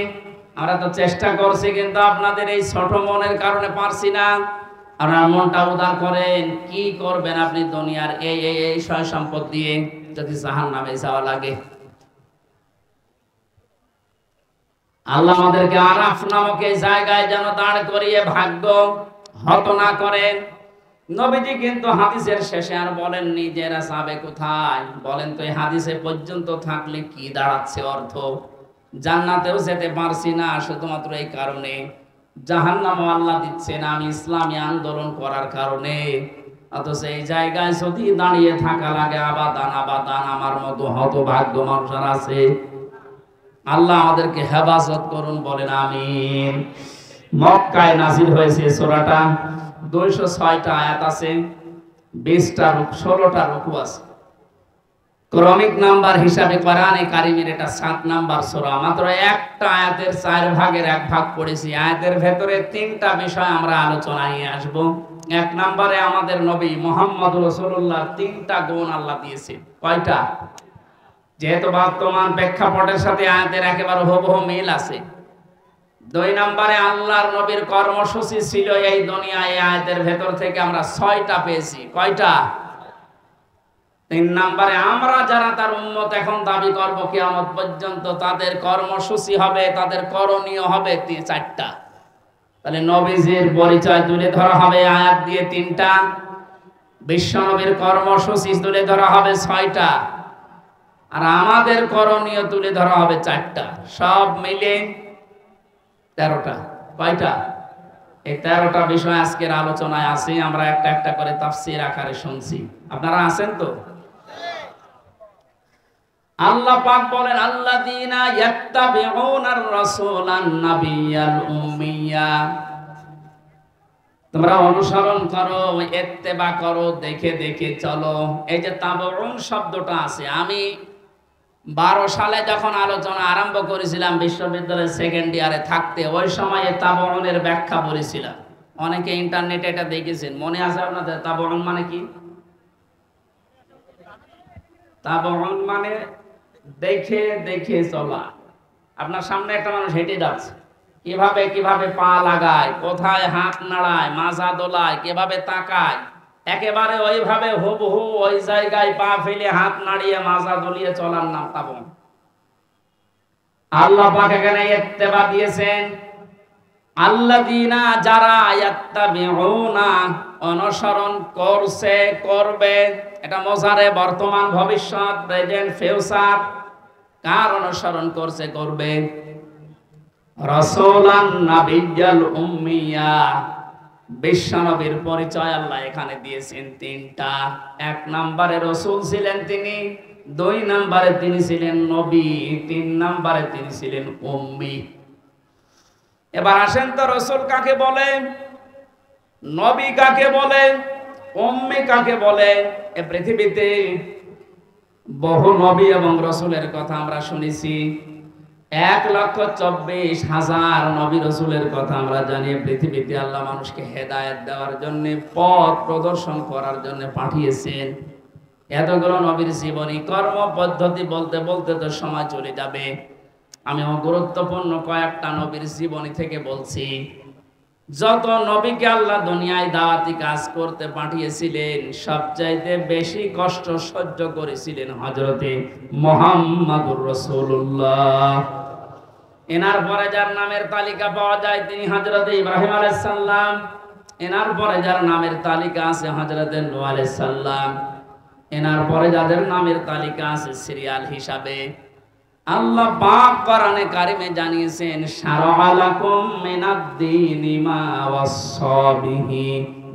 আমরা তো চেষ্টা করছি, কিন্তু আপনাদের এই ছোট মনের কারণে পারছি না। আপনার মনটা উদার করেন। কি করবেন আপনি দুনিয়ার এই সয় সম্পদ দিয়ে যদি জাহান্নামে যাওয়া লাগে? আল্লাহ আমাদেরকে আরাফ নামক এই জায়গায় যেন দাঁড় করিয়ে ভাগ্য হত না করেন। নবীজি কিন্তু হাদিসের শেষে আর বলেননি যে এরা যাবে কোথায়। বলেন তো এই হাদিসে পর্যন্ত থাকলে কি দাঁড়াচ্ছে অর্থ? জান্নাতেও যেতে পারছি না শুধুমাত্র এই কারণে, জাহান্নামও আল্লাহ দিচ্ছেন আমি ইসলামী আন্দোলন করার কারণে। অথচ এই জায়গায় যদি দাঁড়িয়ে থাকা লাগে আবাদান আবাদান, আমার মতো হতভাগ্য মানুষ আছে। আল্লাহ আমাদেরকে হেফাজত করুন, বলেন আমিন। মক্কায় নাজিল হয়েছে সূরাটা, 206টা আয়াত আছে, 16টা রুকু আছে। ক্রমিক নাম্বার হিসাবে কোরআনে কারিমের এটা 7 নাম্বার সূরা। মাত্র একটা আয়াতের 4 ভাগের 1 ভাগ পড়েছি। আয়াতের ভেতরে 3টা বিষয় আমরা আলোচনায় নিয়ে আসব। 1 নম্বরে আমাদের নবী মুহাম্মদ রাসূলুল্লাহ 3টা গুণ আল্লাহ দিয়েছেন। কয়টা? যেহেতু বর্তমান প্রেক্ষাপটের সাথে আয়াতের একেবারে হুবহু মিল আছে। 2 নম্বরে আল্লাহর নবীর কর্মসূচি ছিল এই দুনিয়ায়, এই আয়াতের ভেতর থেকে আমরা 6টা পেয়েছি। কয়টা? 3 নম্বরে আমরা যারা তার উম্মত এখন দাবি করব কিয়ামত পর্যন্ত, তাদের কর্মসূচি হবে, তাদের করণীয় হবে 4টা। তাহলে নবীজির পরিচয় তুলে ধরা হবে আয়াত দিয়ে 3টা, বিশ্ব নবীর কর্মসূচি তুলে ধরা হবে 6টা, আর আমাদের করণীয় তুলে ধরা হবে 4টা। সব মিলে 13টা। কয়টা? এই 13টা বিষয় আজকের আলোচনায় আছে। আমরা একটা একটা করে তাফসীর আকারে শুনছি। আপনারা আছেন তো? আল্লাহ পাক বলেন আল্লাযীনা ইয়াত্তাবিউনার রাসূলান নাবিয়্যাল উম্মিয়া, তোমরা অনুসরণ করো, ইত্তেবা করো, দেখে দেখে চলো। এই যে তাবউন শব্দটা আছে, আমি 12 সালে যখন আলোচনা আরম্ভ করেছিলাম বিশ্ববিদ্যালয়ের সেকেন্ড ইয়ারে থাকতে, ওই সময় তাবউনের ব্যাখ্যা বলেছিলাম। অনেকে ইন্টারনেটে এটা দেখেছেন, মনে আছে আপনাদের? তাবউন মানে কি? তাবউন মানে দেখে দেখে চলা। আপনার সামনে একটা মানুষ হেঁটে যাচ্ছে, কিভাবে কিভাবে পা লাগায়, কোথায় হাত নাড়ায়, মাজা দোলায়, কিভাবে তাকায়, একেবারে ওইভাবে হুবহু ওই জায়গায় পা ফেলে হাত নাড়িয়ে মাজা দলিয়ে চলার নাম তাবউন। আল্লাহ পাক এখানে ইত্তেবা দিয়েছেন। আল্লাযীনা যারা ইয়াত্তাবিউনা অনুসরণ করছে করবে, এটা মোজারে বর্তমান ভবিষ্যৎ প্রেজেন্ট ফিউচার। কার অনুসরণ করছে করবে? রাসূলান নাবিয়্যাল উম্মিয়া, বিশ্বনবীর পরিচয় আল্লাহ এখানে দিয়েছেন তিনটা। এক নম্বরে রাসূল ছিলেন তিনি, দুই নম্বরে তিনি ছিলেন নবী, তিন নম্বরে তিনি ছিলেন উম্মি। এবার আসেন তো, রাসূল কাকে বলে, নবী কাকে বলে, উম্মি কাকে বলে? এ পৃথিবীতে বহু নবী এবং রাসূলের কথা আমরা শুনেছি। 1,24,000 নবী রাসূলের কথা আমরা জানি। পৃথিবীতে আল্লাহ মানুষকে হেদায়েত দেওয়ার জন্য, পথ প্রদর্শন করার জন্য পাঠিয়েছেন। এতগুলো নবীর জীবনী কর্ম পদ্ধতি বলতে বলতে তো সময় চলে যাবে। আমি গুরুত্বপূর্ণ কয়েকটা নবীর জীবনী থেকে বলছি। যত নবীকে আল্লাহ দুনিয়ায় দাওয়াতি কাজ করতে পাঠিয়েছিলেন, সবচাইতে বেশি কষ্ট সহ্য করেছিলেন হযরতে মুহাম্মদুর রাসূলুল্লাহ। এনার পরে যার নামের তালিকা পাওয়া যায় তিনি হযরতে ইব্রাহিম আলাইহিস সালাম। এনার পরে যার নামের তালিকা আছে হযরতে নূহ আলাইহিস সালাম। এনার পরে যাদের নামের তালিকা আছে সিরিয়াল হিসাবে, আল্লাহ পাক কোরআনে কারিমে জানিয়েছেন, শারআ লাকুম মিনাদ-দীনি মা ওয়াসসা বিহি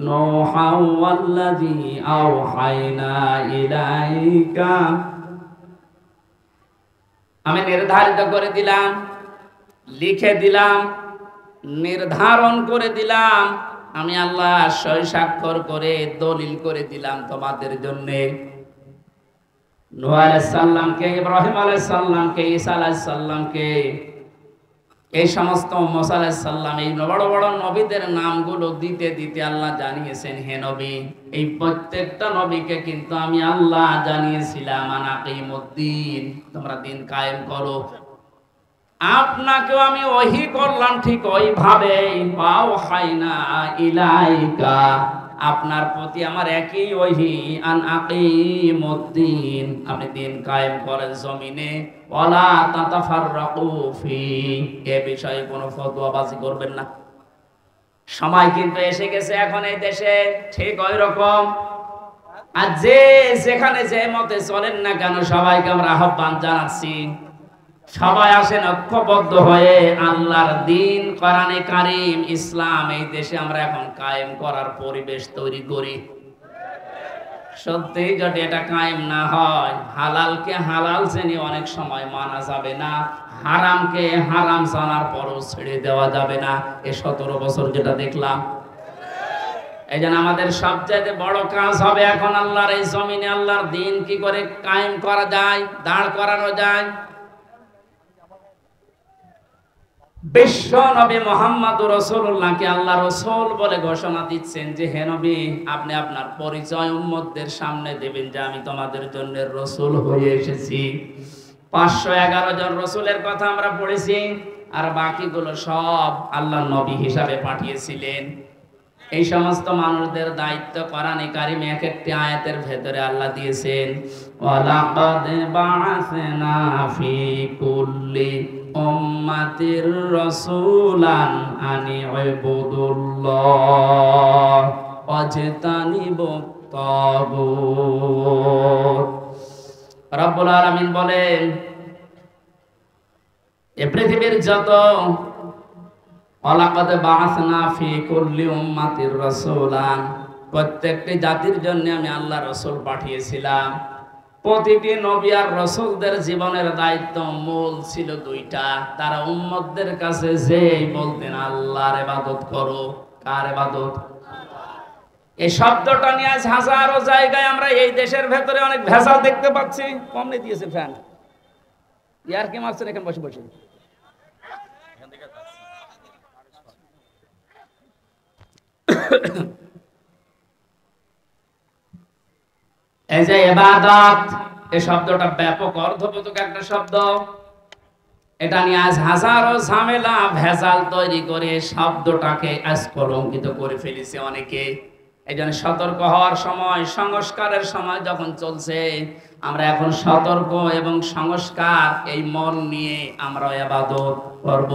নূহা ওয়াল্লাযী আওহায়না ইলাইকা। আমি নির্ধারিত করে দিলাম, লিখে দিলাম, নির্ধারণ করে দিলাম, আমি আল্লাহ সই স্বাক্ষর করে দলিল করে দিলাম তোমাদের জন্যে। নূহ আলাইহিস সালামকে, ইব্রাহিম আলাইহিস সালামকে, ঈসা আলাইহিস সালামকে, এই সমস্ত মুসা আলাইহিস সালাম, এই বড় বড় নবীদের নামগুলো দিতে দিতে আল্লাহ জানিয়েছেন, হে নবী, এই প্রত্যেকটা নবীকে কিন্তু আমি আল্লাহ জানিয়েছিলাম আনাকিমুদ্দিন, তোমরা দিন কায়েম করো। আপনাকেও আমি ওহী করলাম ঠিক ওইভাবে, ওয়াহাইনা ইলাইকা, আপনার প্রতি আমার একই ওহী, আন আকিমুদ্দিন, আপনি দিন কায়েম করেন জমিনে, ওয়ালা তাতাফাররাকু ফি, এ বিষয়ে কোনো ফতোয়াবাজি করবেন না। সময় কিন্তু এসে গেছে এখন এই দেশে ঠিক ওই রকম। আর যে যেখানে যে মতে চলেন না কেন, সবাইকে আমরা আহ্বান জানাচ্ছি, সবাই আসেন ঐক্যবদ্ধ হয়ে আল্লাহর দ্বীন, কোরআনে কারীম, ইসলাম এই দেশে আমরা এখন কায়েম করার পরিবেশ তৈরি করি। সত্যি যদি এটা কায়েম না হয়, হালালকে হালাল জেনে অনেক সময় মানা যাবে না, হারামকে হারাম জানার পরও ছেড়ে দেওয়া যাবে না। এ 17 বছর যেটা দেখলাম, এই জন্য আমাদের সবচেয়ে বড় কাজ হবে এখন আল্লাহর এই জমিনে আল্লাহর দ্বীন কি করে কায়েম করা যায়, দাঁড় করানো যায়। বিশ্ব নবী মুহাম্মদুর রাসূলুল্লাহকে আল্লাহ রাসূল বলে ঘোষণা দিচ্ছেন যে, হে নবী, আপনি আপনার পরিচয় উম্মতদের সামনে দেবেন যে আমি তোমাদের জন্য রাসূল হয়ে এসেছি। 511 জন রাসূলের কথা আমরা পড়েছি, আর বাকিগুলো সব আল্লাহ নবী হিসাবে পাঠিয়েছিলেন। এই সমস্ত মানুষদের দায়িত্ব কোরআনে কারিমে এক একটি আয়াতের ভেতরে আল্লাহ দিয়েছেন, ওয়ালাকাদ বাআসনা ফি কুল্লি উম্মাতির রাসূলান আনি ইবুদুল্লাহ ওয়াজতানিবুত তাগুত। রব্বুল আলামিন বলেন, এই পৃথিবীর যত, ওয়ালাকাদ বাআসনা ফি কুল্লি উম্মাতির রাসূলান, প্রত্যেকটি জাতির জন্য আমি আল্লাহ রাসূল পাঠিয়েছিলাম। প্রতিটি নবী আর রাসূলদের জীবনের দায়িত্ব মূল ছিল দুইটা। তারা উম্মতদের কাছে যেই বলতেন আল্লাহর ইবাদত করো। কার ইবাদত? এই শব্দটা নিয়ে আজ হাজারো জায়গায় আমরা এই দেশের ভেতরে অনেক ভেজাল দেখতে পাচ্ছি। কমনে দিয়েছে ফ্যান, ইয়ার কি মারছেন এখানে বসে বসে। এই যে ইবাদত, এই শব্দটা ব্যাপক অর্থবোধক একটা শব্দ। এটা নিয়ে আজ হাজারো ঝামেলা ভেজাল তৈরি করে শব্দটাকে আজ কলঙ্কিত করে ফেলেছে অনেকে। এই জন্য সতর্ক হওয়ার সময়, সংস্কারের সময় যখন চলছে, আমরা এখন সতর্ক এবং সংস্কার এই মন নিয়ে আমরা ইবাদত করব।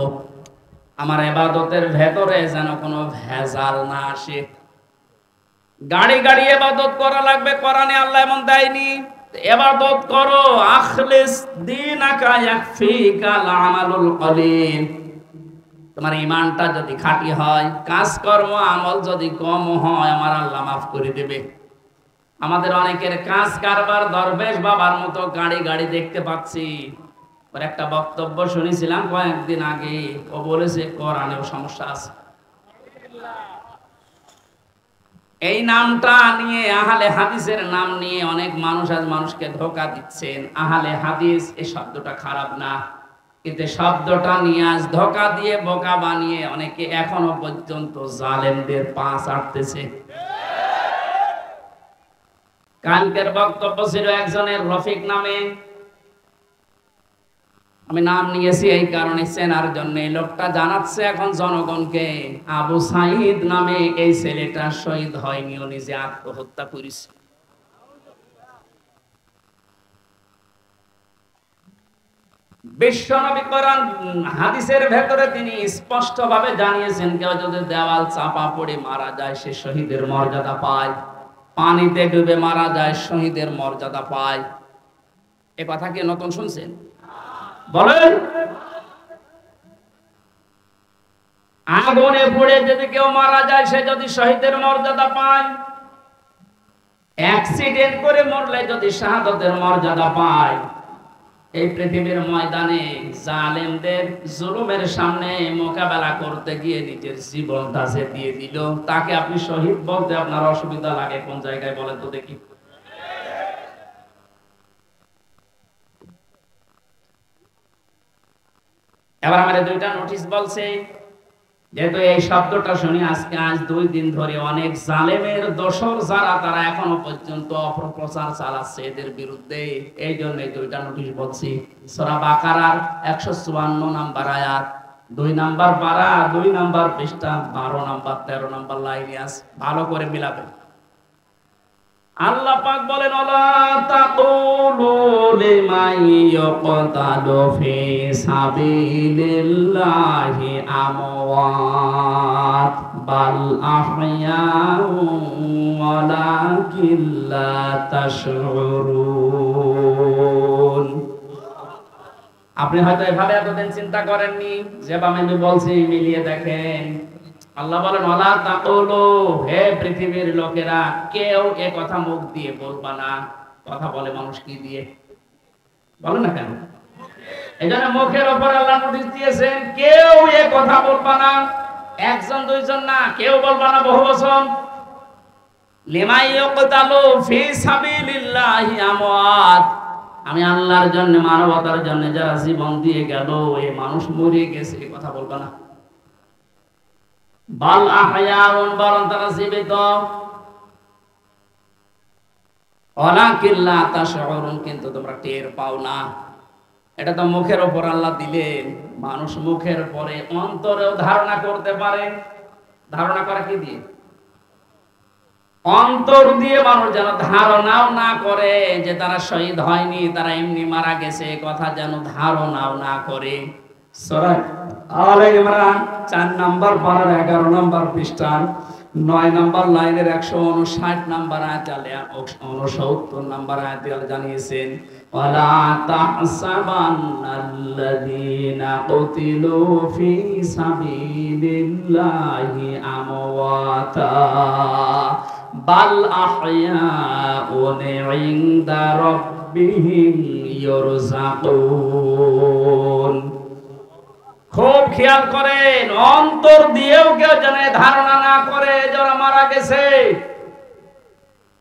আমার ইবাদতের ভেতরে যেন কোনো ভেজাল না আসে। গাড়ি গাড়ি ইবাদত করা লাগবে, কোরআনে আল্লাহ এমন দেয়নি। ইবাদত করো, আখলিস দীনাকা ইয়াকফিকাল আমালুল কলিল। তোমার ঈমানটা যদি খাঁটি হয়, কাজকর্ম আমল যদি কম হয়, আমার আল্লাহ মাফ করে দেবে। আমাদের অনেকের কাজ কারবার দরবেশ বাবার মতো গাড়ি গাড়ি দেখতে পাচ্ছি। ওর একটা বক্তব্য শুনেছিলাম কয়েকদিন আগে, ও বলেছে কোরআনেও সমস্যা আছে। এই নামটা নিয়ে, আহলে হাদিসের নাম নিয়ে অনেক মানুষ আজ মানুষকে ধোঁকা দিচ্ছেন। আহলে হাদিস এই শব্দটা খারাপ না, কিন্তু শব্দটা নিয়ে আজ ধোঁকা দিয়ে বোকা বানিয়ে অনেকে এখনো পর্যন্ত জালেমদের পা চাটতেছে। কালকের বক্তব্য ছিল একজনের রফিক নামে, আমি নাম নিয়েছি এই কারণে চেনার জন্য। এই লোকটা জানাচ্ছে এখন জনগণকে, আবু সাইদ নামে এই ছেলেটা শহীদ হয়নি, ও নিজে আত্মহত্যা করেছে। বিশ্বনবী কোরআন হাদিসের ভেতরে তিনি স্পষ্টভাবে জানিয়েছেন, কেউ যদি দেওয়াল চাপা পড়ে মারা যায় সে শহীদের মর্যাদা পায়, পানিতে ডুবে মারা যায় শহীদের মর্যাদা পায়। এ কথা কি নতুন শুনছেন? বলেন। আগুনে পুড়ে যদি কেউ মারা যায় সে যদি শহীদের মর্যাদা পায়, অ্যাক্সিডেন্ট করে মরলে যদি শাহাদাতের মর্যাদা পায়, এই পৃথিবীর ময়দানে জালেমদের জুলুমের সামনে মোকাবেলা করতে গিয়ে নিজের জীবনটা যে দিয়ে দিল, তাকে আপনি শহীদ বলতে আপনার অসুবিধা লাগে কোন জায়গায় বলেন তো দেখি? এবার আমাদের দুইটা নোটিশ বলছে, যেহেতু এই শব্দটা শুনি আজ 2 দিন ধরে অনেক জালেমের দোসর যারা, তারা এখনো পর্যন্ত অপপ্রচার চালাচ্ছে এদের বিরুদ্ধে, এই জন্য এই দুইটা নোটিশ বলছি। সূরা বাকারার 154 নম্বর আয়াত, 2 নাম্বার পারা, 2 নাম্বার পৃষ্ঠা, 12 নাম্বার 13 নাম্বার লাইনে আছে, ভালো করে মিলাবেন। আল্লাহ পাক বলেন, ওয়ালা তাকুলু লিমান ইয়াকতালু ফি সাবিলিল্লাহি আমওয়াত বাল আহইয়াউ ওয়ালাকিন লা তাশউরুন। আপনি হয়তো এভাবে এতদিন চিন্তা করেননি, যেভাবে আমি বলছি মিলিয়ে দেখেন। আল্লাহ বলেন, ওয়ালা তাকুলু, হে পৃথিবীর লোকেরা, কেউ এ কথা মুখ দিয়ে বলবা না। কথা বলে মানুষ কি দিয়ে? বলেন না কেন? এজন্য মুখের উপর আল্লাহ নোটিশ দিয়েছেন, কেউ এ কথা বলবা না। একজন দুইজন না, কেউ বলবা না, বহু বচন। লিমান ইয়াকতালু ফি সাবিলিল্লাহি আমওয়াত, আমি আল্লাহর জন্য, মানবতার জন্য যারা জীবন দিয়ে গেল, এই মানুষ মরে গেছে, এই কথা বলবা না। বাল আহয়াউন, বরং তারা জীবিত। ওয়ালাকিন লা তাশউরুন, কিন্তু তোমরা টের পাও না। এটা তো মুখের উপর আল্লাহ দিলেন, মানুষ মুখের পরে অন্তরেও ধারণা করতে পারে। ধারণা করা কি দিয়ে? অন্তর দিয়ে মানুষ যেন ধারণাও না করে যে তারা শহীদ হয়নি, তারা এমনি মারা গেছে, কথা যেন ধারণাও না করে। সূরা আলে ইমরান 4 নাম্বার পারার 11 নাম্বার পৃষ্ঠা 9 নাম্বার লাইনের 159 নাম্বার আয়াতে আল্লাহ 69 নাম্বার আয়াতে আল্লাহ জানিয়েছেন, ওয়ালা তাহসাবান্নাল্লাযীনা কুতিলু ফি সাবিলিল্লাহি আমওয়াতা বাল আহইয়াউন ইনদা রাব্বিহিম ইরযাকুন। খুব খেয়াল করেন, অন্তর দিয়েও কেউ যেন ধারণা না করে যারা মারা গেছে।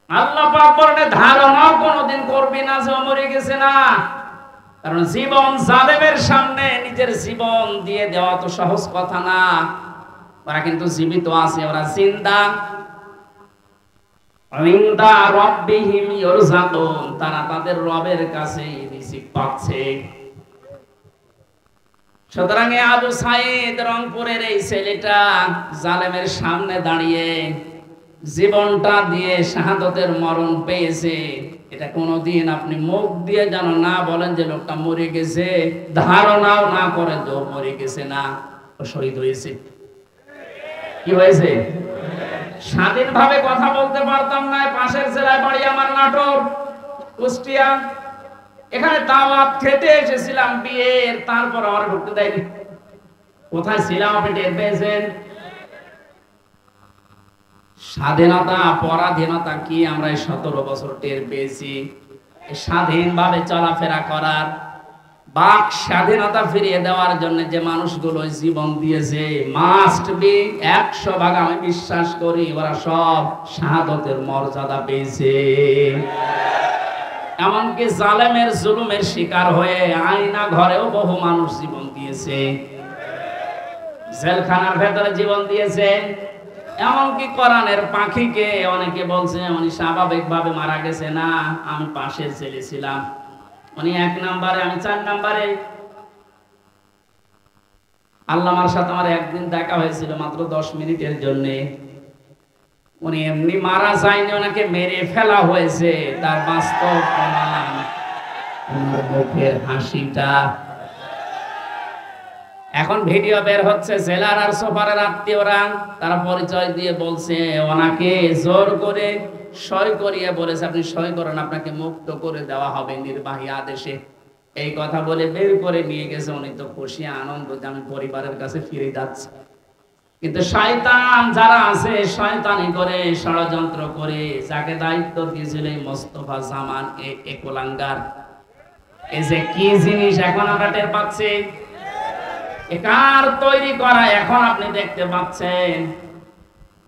আল্লাহ পাক বলেন, ধারণাও কোনোদিন করবি না যে মরে গেছে না। কারণ জীবন জালেমের সামনে নিজের জীবন দিয়ে দেওয়া তো সহজ কথা না। ওরা কিন্তু জীবিত আছে, ওরা জিন্দা। ইনদা রাব্বিহিম ইরযাকুন, তারা তাদের রবের কাছে রিজিক পাচ্ছে। সুতরাং আবু সাইদ রংপুরের এই ছেলেটা জালেমের সামনে দাঁড়িয়ে জীবনটা দিয়ে শাহাদাতের মরণ পেয়েছে। এটা কোনোদিন আপনি মুখ দিয়ে যেন না বলেন যে লোকটা মরে গেছে, ধারণাও না করেন যে মরে গেছে না। ও শহীদ হয়েছে। কি হয়েছে? স্বাধীনভাবে কথা বলতে পারতাম না। পাশের জেলায় বাড়ি আমার, নাটোর, কুষ্টিয়া। এখানে দাওয়াত খেতে এসেছিলাম বিয়ের, তারপর আমার ঢুকতে দেয়নি। কোথায় ছিলাম আপনি টের পেয়েছেন? স্বাধীনতা পরাধীনতা কি আমরা 17 বছর টের পেয়েছি। স্বাধীনভাবে চলাফেরা করার, বাক স্বাধীনতা ফিরিয়ে দেওয়ার জন্য যে মানুষগুলো জীবন দিয়েছে, মাস্ট বি 100 ভাগ আমি বিশ্বাস করি ওরা সব শাহাদতের মর্যাদা পেয়েছে। এমনকি জালেমের জুলুমের শিকার হয়ে আয়না ঘরেও বহু মানুষ জীবন দিয়েছে, জেলখানার ভেতরে জীবন দিয়েছে। এমনকি কোরআনের পাখিকে অনেকে বলছে উনি স্বাভাবিকভাবে মারা গেছে, না, আমি পাশের জেলে ছিলাম, উনি 1 নম্বরে, আমি 4 নম্বরে। আল্লামার সাথে আমার একদিন দেখা হয়েছিল মাত্র 10 মিনিটের জন্য। উনি এমনি মারা যায়নি, ওনাকে মেরে ফেলা হয়েছে, তার বাস্তব প্রমাণ ওনার মুখের হাসিটা। এখন ভিডিও বের হচ্ছে, জেলার আর সোফারের আত্মীয়রা তারা পরিচয় দিয়ে বলছে ওনাকে জোর করে সই করিয়ে বলেছে আপনি সই করেন, আপনাকে মুক্ত করে দেওয়া হবে নির্বাহী আদেশে। এই কথা বলে বের করে নিয়ে গেছে। উনি তো খুশি আনন্দ যে আমি পরিবারের কাছে ফিরে যাচ্ছি। কিন্তু শয়তান যারা আছে, শয়তানি করে, ষড়যন্ত্র করে, যাকে দায়িত্ব দিয়েছিল এই মোস্তফা জামান, এই কোলাঙ্গার, এই যে কি জিনিস এখন আমরা টের পাচ্ছি, কার তৈরি করা এখন আপনি দেখতে পাচ্ছেন।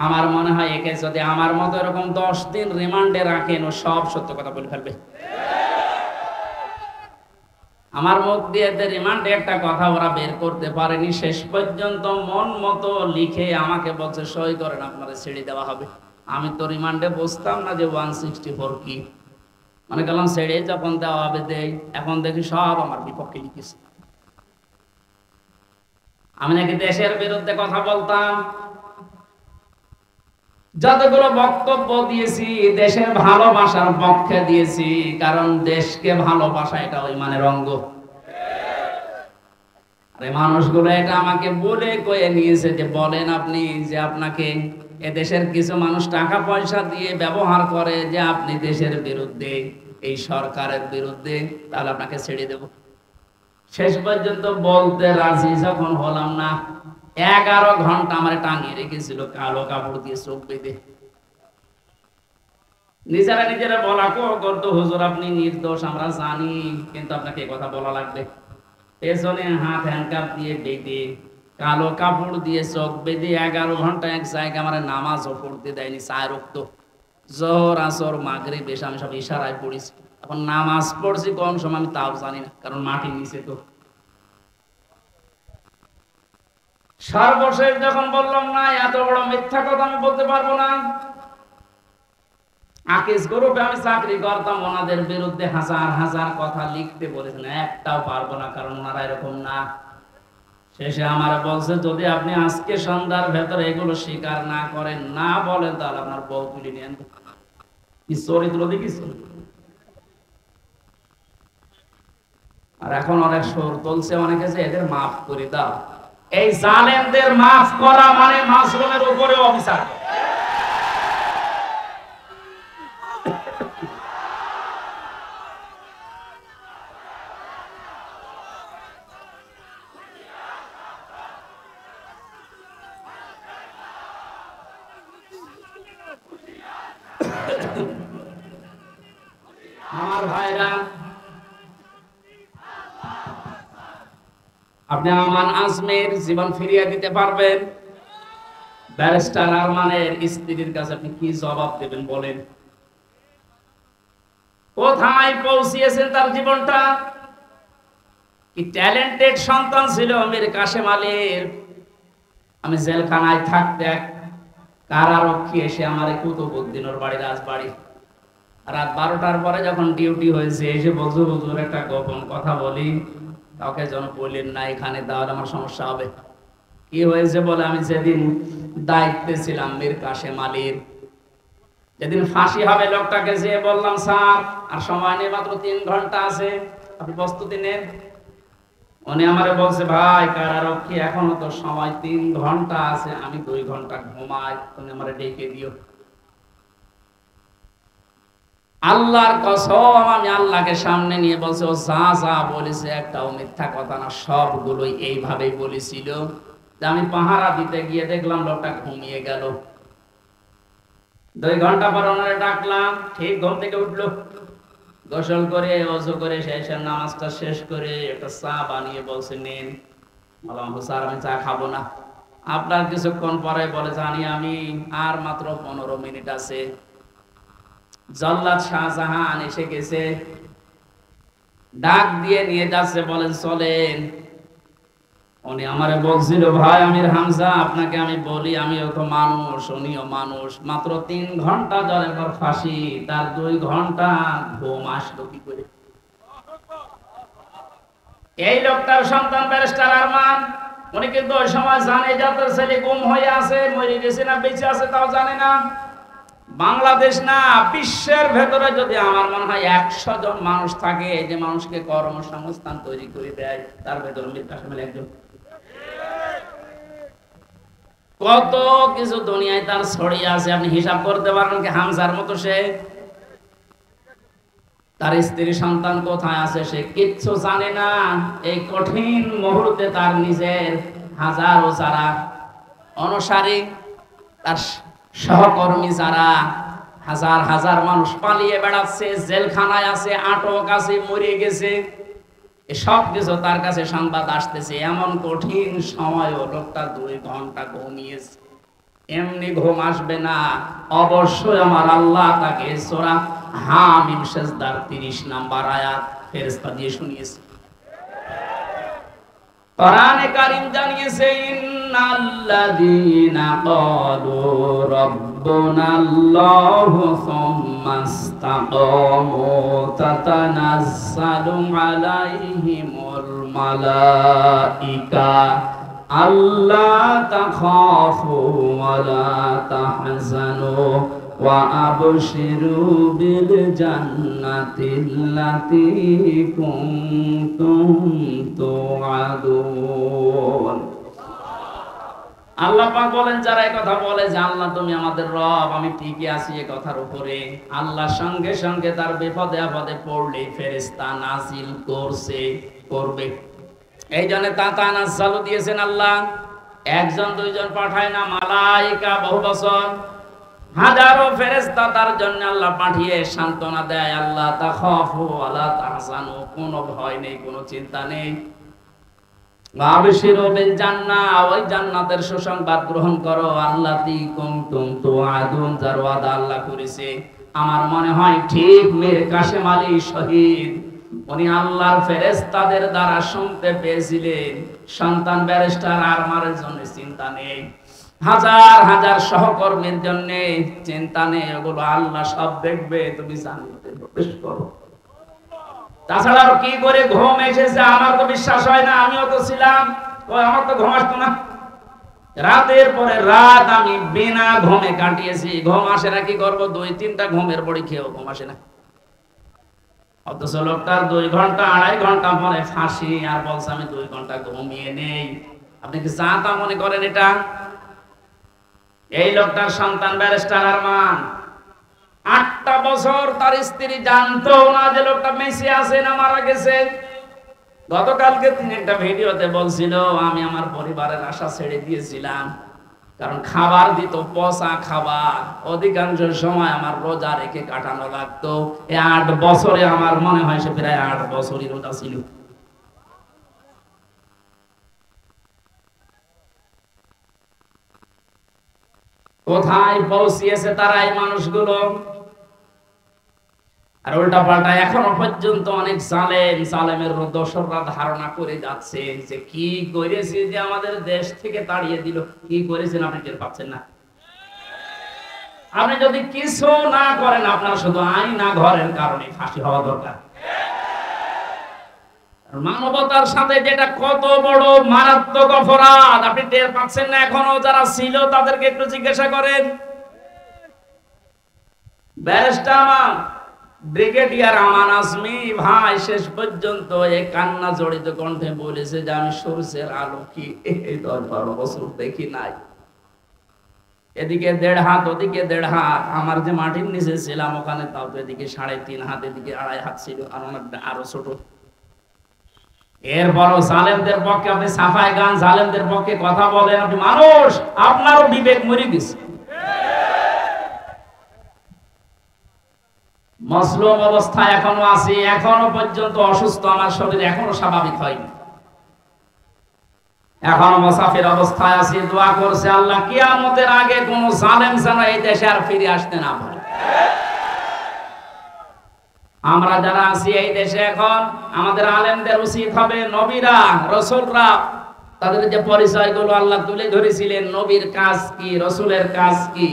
আমার মনে হয় একে যদি আমার মতো এরকম 10 দিন রিমান্ডে রাখেন, ও সব সত্য কথা বলে ফেলবে। আমার মুখ দিয়ে রিমান্ডে একটা কথা ওরা বের করতে পারেনি, শেষ পর্যন্ত মন মতো লিখে আমাকে বলছে সই করেন, আপনারা ছেড়ে দেওয়া হবে। আমি তো রিমান্ডে বসতাম না যে 164 কি, মানে গেলাম ছেড়ে যখন দেওয়া হবে দেই, এখন দেখি সব আমার বিপক্ষে লিখেছে। আমি নাকি দেশের বিরুদ্ধে কথা বলতাম। যতগুলো বক্তব্য দিয়েছি দেশের ভালোবাসার পক্ষে দিয়েছি, কারণ দেশকে ভালোবাসা এটা ইমানের অঙ্গ। আরে মানুষগুলো এটা আমাকে বলে কয়ে নিয়েছে যে বলেন আপনি যে আপনাকে এদেশের কিছু মানুষ টাকা পয়সা দিয়ে ব্যবহার করে যে আপনি দেশের বিরুদ্ধে, এই সরকারের বিরুদ্ধে, তাহলে আপনাকে ছেড়ে দেব। শেষ পর্যন্ত বলতে রাজি যখন হলাম না, 11 ঘন্টা আমার টাঙিয়ে রেখেছিল কালো কাপড় দিয়ে, চোখ বেঁধে। নিজেরা বলা করতো হুজুর আপনি নির্দোষ আমরা জানি, কিন্তু আপনাকে এই কথা বলা লাগবে। পেছনে হাত হ্যান্ডকাপ দিয়ে বেঁধে, কালো কাপড় দিয়ে চোখ বেঁধে 11 ঘন্টা এক জায়গায় আমার নামাজও পড়তে দেয়নি। 4 ওয়াক্ত, জোহর, আসর, মাগরিব, এসা আমি সব ইশারায় পড়েছি। এখন নামাজ পড়ছি কোন সময় আমি তাও জানি না, কারণ মাটির নিচে তো। সর্বশেষ যখন বললাম না, এত বড় মিথ্যা কথা আমি বলতে পারবো না। আকিস গ্রুপে আমি চাকরি করতাম, ওনাদের বিরুদ্ধে হাজার হাজার কথা লিখতে বলেছেন, একটাও পারবো না, কারণ ওনারা এরকম না। শেষে আমার বলছে যদি আপনি আজকে সন্ধ্যার ভেতরে এগুলো স্বীকার না করেন, না বলেন, তাহলে আপনার বউ তুলে নিয়ে আনবে। কি চরিত্র দেখিস। আর এখন অনেক সুর তুলছে অনেকে যে এদের মাফ করে দাও। এই জালেমদের মাফ করা মানে মাসুমের উপরে অবিচার। আমার ভাইরা, আপনি আমান আজমের জীবন ফিরিয়ে দিতে পারবেন? ব্যারিস্টার আরমানের স্ত্রীর কাছে আপনি কি জবাব দেবেন বলেন? কোথায় পৌঁছিয়েছেন তার জীবনটা? কি ট্যালেন্টেড সন্তান ছিল মীর কাসেম আলীর। আমি জেলখানায় থাকতে কারারক্ষী এসে আমার কুতুবউদ্দিনের বাড়ি, রাজবাড়ি, রাত 12টার পরে যখন ডিউটি হয়েছে এসে বলছো হুজুর একটা গোপন কথা বলি, কাউকে যেন বললেন না এখানে, তাহলে আমার সমস্যা হবে। কি হয়েছে বলে, আমি যেদিন দায়িত্বে ছিলাম মীর কাসেম আলীর, যেদিন ফাঁসি হবে লোকটাকে যেয়ে বললাম স্যার আর সময় নেই, মাত্র 3 ঘন্টা আছে, আপনি প্রস্তুতি নেন। উনি আমারে বলছে, ভাই কারারক্ষী এখনো তো সময় 3 ঘন্টা আছে, আমি 2 ঘন্টা ঘুমাই, তুমি আমারে ডেকে দিও। আল্লাহর কসম, আমি আল্লাহকে সামনে নিয়ে বলছে, ও যা যা বলেছে একটাও মিথ্যা কথা না, সবগুলোই এইভাবেই বলেছিল। যে আমি পাহারা দিতে গিয়ে দেখলাম লোকটা ঘুমিয়ে গেল। 2 ঘন্টা পর ওনারে ডাকলাম, ঠিক ঘুম থেকে উঠলো, গোসল করে ওযু করে শেষে নামাজটা শেষ করে একটা চা বানিয়ে বলছে, নেন। বললাম, স্যার আমি চা খাবো না। আপনার কিছুক্ষণ পরে বলে, জানি আমি, আর মাত্র 15 মিনিট আছে। জল্লাদ শাহজাহান এসে গেছে, ডাক দিয়ে নিয়ে যাচ্ছে, বলেন চলেন। উনি আমারে বলছিল, ভাই আমির হামজা, আপনাকে আমি বলি, আমিও তো মানুষ, উনিও মানুষ, মাত্র 3 ঘন্টা জলের পর ফাঁসি, তার 2 ঘন্টা ঘুম আসলো কি করে? এই লোকটার সন্তান ব্যারিস্টার আরমান, উনি কিন্তু ওই সময় জানে যাদের ছেলে গুম হয়ে আছে, মরে গেছে না বেঁচে আছে তাও জানে না। বাংলাদেশ না, বিশ্বের ভেতরে যদি আমার মনে হয় 100 জন মানুষ থাকে যে মানুষকে কর্মসংস্থান তৈরি করে দেয়, তার ভেতরে মীর কাসেম একজন। কত কিছু দুনিয়ায় তার ছড়িয়ে আছে, আপনি হিসাব করতে পারেন কি? হামজার মতো সে, তার স্ত্রী সন্তান কোথায় আছে সে কিচ্ছু জানে না। এই কঠিন মুহূর্তে তার নিজের হাজারো যারা অনুসারী, তার সহকর্মী যারা, হাজার হাজার মানুষ পালিয়ে বেড়াচ্ছে, জেলখানায় আছে, আটক আছে, মরে গেছে, সব কিছু তার কাছে সংবাদ আসতেছে। এমন কঠিন সময়ও লোকটা 2 ঘন্টা ঘুমিয়েছে। এমনি ঘুম আসবে না, অবশ্যই আমার আল্লাহ তাকে সূরা হামিম সিজদার 30 নাম্বার আয়াত ফেরেশতা দিয়ে শুনিয়েছে। কোরআনে কারীম জানিয়েছে, ইন্নাল্লাযীনা ক্বালু রাব্বুনাল্লাহু সুম্মা ইসতাকামু তাতানাজ্জালু আলাইহিমুল মালাইকা আল্লা তাখাফু ওয়া লা তাহজানু ওয়া আবশিরু বিল জান্নাতিল্লাতী কুনতুম তুআদুন। আল্লাহ পাক বলেন, যারা এই কথা বলে যে আল্লাহ তুমি আমাদের রব, আমি ঠিকই আছি এই কথার উপরে, আল্লাহর সঙ্গে সঙ্গে তার বিপদে আপদে পড়লে ফেরেশতা নাজিল করবে। এই জন্য তাতানাজ্জালু দিয়েছেন আল্লাহ, 1 জন 2 জন পাঠায় না, মালাইকা বহু বছর হাজারো ফেরেশতা তার জন্য আল্লাহ পাঠিয়ে সান্ত্বনা দেয়। আল্লাহ তাখাফু ওয়া লা তাহজানু, কোনো ভয় নেই, কোনো চিন্তা নেই। ওয়া আবশিরু বিল জান্নাহ, ওই জান্নাতের সুসংবাদ গ্রহণ করো, আল্লাতী কুনতুম তুআদুন, যার ওয়াদা আল্লাহ করেছে। আমার মনে হয় ঠিক মীর কাসেম আলী শহীদ, উনি আল্লাহর ফেরেশতাদের দ্বারা শুনতে পেয়েছিলেন, সন্তান ব্যারিস্টার আরমানের জন্য চিন্তা নেই, হাজার হাজার সহকর্মীর জন্য চিন্তা নেই, ওগুলো আল্লাহ সব দেখবে, তুমি জান্নাতে প্রবেশ করো। তাছাড়া আর কি করে ঘুম এসেছে আমার তো বিশ্বাস হয় না, আমিও তো ছিলাম, আমার তো ঘুম আসতো না। রাতের পরে রাত আমি বিনা ঘুমে কাটিয়েছি। ঘুম আসে না, কি করবো? 2-3টা ঘুমের বড়ি খেয়েও ঘুম আসে না। অথচ লোকটার 2 ঘন্টা 2.5 ঘন্টা পরে ফাঁসি, আর বলছে আমি 2 ঘন্টা ঘুমিয়ে নেই। আপনি কি যা তা মনে করেন এটা? এই লোকটার সন্তান ব্যারিস্টার আরমান 8টা বছর তার স্ত্রী জানতো না যে লোকটা মেসে আছে না মারা গেছে। গতকালকে তিনি একটা ভিডিওতে বলছিল, আমি আমার পরিবারের আশা ছেড়ে দিয়েছিলাম, কারণ খাবার দিত পচা খাবার, অধিকাংশ সময় আমার রোজা রেখে কাটানো লাগতো। এই 8 বছরে আমার মনে হয় সে প্রায় 8 বছরই রোজা ছিল। কোথায় পৌঁছিয়েছে তারা এই মানুষগুলো? আর উল্টা পাল্টা এখনো পর্যন্ত অনেক জালেমের দোসররা ধারণা করে যাচ্ছে যে কি করেছে যে আমাদের দেশ থেকে তাড়িয়ে দিল। কি করেছেন আপনি টের পাচ্ছেন না? আপনি যদি কিছু না করেন, আপনার শুধু আইন না ঘরের কারণে ফাঁসি হওয়া দরকার। মানবতার সাথে যেটা কত বড় মারাত্মক অপরাধ, আপনি টের পাচ্ছেন না এখনো? যারা ছিল তাদেরকে একটু জিজ্ঞাসা করেন। ব্যারিস্টার ব্রিগেডিয়ার আমান আজমি ভাই শেষ পর্যন্ত এই কান্না জড়িত কণ্ঠে বলেছে যে আমি সূর্যের আলো কি এই 10-12 বছর দেখি নাই। এদিকে 1.5 হাত, ওদিকে 1.5 হাত। আমার যে মাটির নিচে ছিলাম ওখানে তাও তো এদিকে 3.5 হাত, এদিকে 2.5 হাত ছিল, আর ওনারটা আরো ছোট। এরপরও জালেমদের পক্ষে আপনি সাফাই গান, জালেমদের পক্ষে কথা বলেন। আপনি মানুষ, আপনারও বিবেক মরে গেছে। মজলুম অবস্থায় এখনো আছি, এখনো পর্যন্ত অসুস্থ, আমার শরীর এখনো স্বাভাবিক হয়নি, এখনো মুসাফির অবস্থায় আছি। দোয়া করছে আল্লাহ কিয়ামতের আগে কোন জালেম যেন এই দেশে আর ফিরে আসতে না পারে। আমরা যারা আছি এই দেশে এখন, আমাদের আলেমদের উচিত হবে নবীরা, রাসূলরা তাদের যে পরিচয়গুলো আল্লাহ তুলে ধরেছিলেন, নবীর কাজ কি, রাসূলের কাজ কি,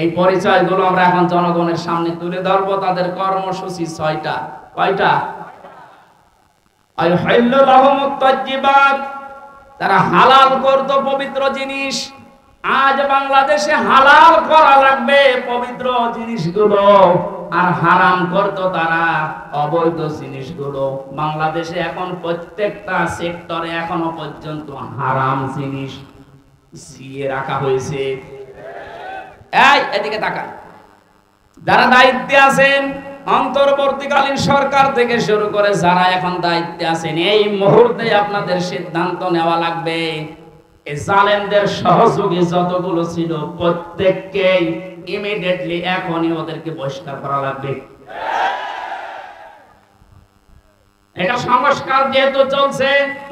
এই পরিচয়গুলো আমরা এখন জনগণের সামনে তুলে ধরবো। তাদের কর্মসূচি 6টা। কয়টা? আইহাল্লু লাহুমুত তাজ্জিবাত, তারা হালাল করত পবিত্র জিনিস। আজ বাংলাদেশে হালাল করা লাগবে পবিত্র জিনিসগুলো, আর হারাম করত তারা অবৈধ জিনিসগুলো। বাংলাদেশে এখন প্রত্যেকটা সেক্টরে এখনো পর্যন্ত হারাম জিনিস জিয়ে রাখা হয়েছে। এই এদিকে তাকান, যারা দায়িত্বে আছেন, অন্তর্বর্তীকালীন সরকার থেকে শুরু করে যারা এখন দায়িত্বে আছেন, এই মুহূর্তে আপনাদের সিদ্ধান্ত নেওয়া লাগবে এই জালেমদের সহযোগী যতগুলো ছিল প্রত্যেককেই ইমিডিয়েটলি এখনই ওদেরকে বহিষ্কার করা লাগবে। এটা সংস্কার যেহেতু চলছে,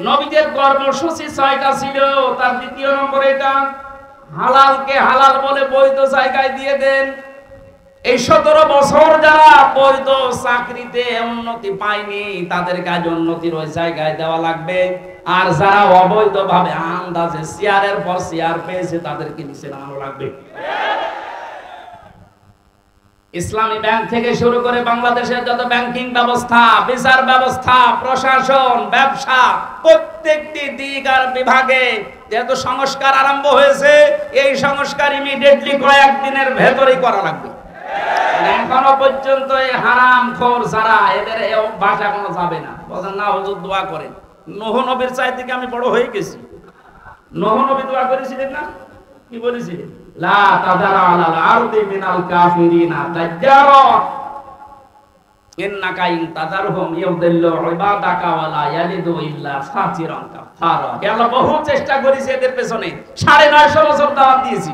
নবীদের কর্মসূচি 6টা ছিল, তার 2য় নম্বর এটা হালালকে হালাল বলে বৈধ জায়গায় দিয়ে দেন। এই 17 বছর যারা বৈধ চাকরিতে উন্নতি পায়নি তাদের কাজ উন্নতির ওই জায়গায় দেওয়া লাগবে, আর যারা অবৈধ ভাবে আন্দাজে চেয়ারের পর চেয়ার পেয়েছে তাদেরকে নিচে নামানো লাগবে। ইসলামী ব্যাংক থেকে শুরু করে বাংলাদেশের যত ব্যাংকিং ব্যবস্থা, বিচার ব্যবস্থা, প্রশাসন, ব্যবসা, প্রত্যেকটি দিক আর বিভাগে যেহেতু সংস্কার আরম্ভ হয়েছে, এই সংস্কার ইমিডিয়েটলি কয়েকদিনের ভেতরেই করা লাগবে। এখনো পর্যন্ত এই হারামখোর যারা, এদের এই অভ্যাস এখনো যাবে না। বলেন না হুজুর দোয়া করেন। নূহ নবীর চাই থেকে আমি বড় হয়ে গেছি। নূহ নবী দোয়া করেছিলেন না? কি বলেছিলেন? লা তাদারা আলাল আরদি মিনাল কাফিরিনা তাজ্জারা ইন্নাকা ইন তাদারহুম ইউদিল্লু ইবাদাকা ওয়া লা ইয়ালিদু ইল্লা ফাজিরান কাফারা। আল্লাহ বহু চেষ্টা করেছে এদের পেছনে, 950 বছর দাওয়াত দিয়েছি।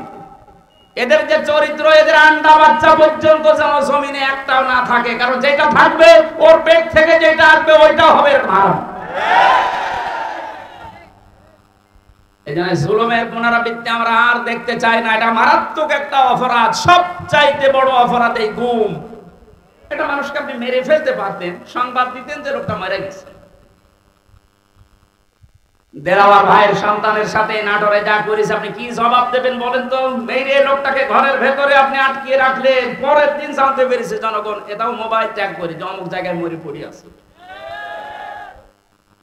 এদের যে চরিত্র, এদের আন্ডা বাচ্চা পর্যন্ত যেন জমিনে একটাও না থাকে, কারণ যেটা থাকবে ওর পেট থেকে যেটা আসবে ওইটা হবে হারাম। এজন্য জুলুমের পুনরাবৃত্তি আমরা আর দেখতে চাই না। এটা মারাত্মক একটা অপরাধ, সবচাইতে বড় অপরাধ এই গুম। এটা মানুষকে আপনি মেরে ফেলতে পারতেন, সংবাদ দিতেন যে লোকটা মারা গেছে। দেলাওয়ার ভাইয়ের সন্তানের সাথে নাটোরে যা করেছে, আপনি কি জবাব দেবেন বলেন তো? মেরে লোকটাকে ঘরের ভেতরে আপনি আটকিয়ে রাখলেন, পরের দিন জানতে পেরেছে জনগণ, এটাও মোবাইল ট্যাগ করে যে অমুক জায়গায় মরে পড়ে আছে।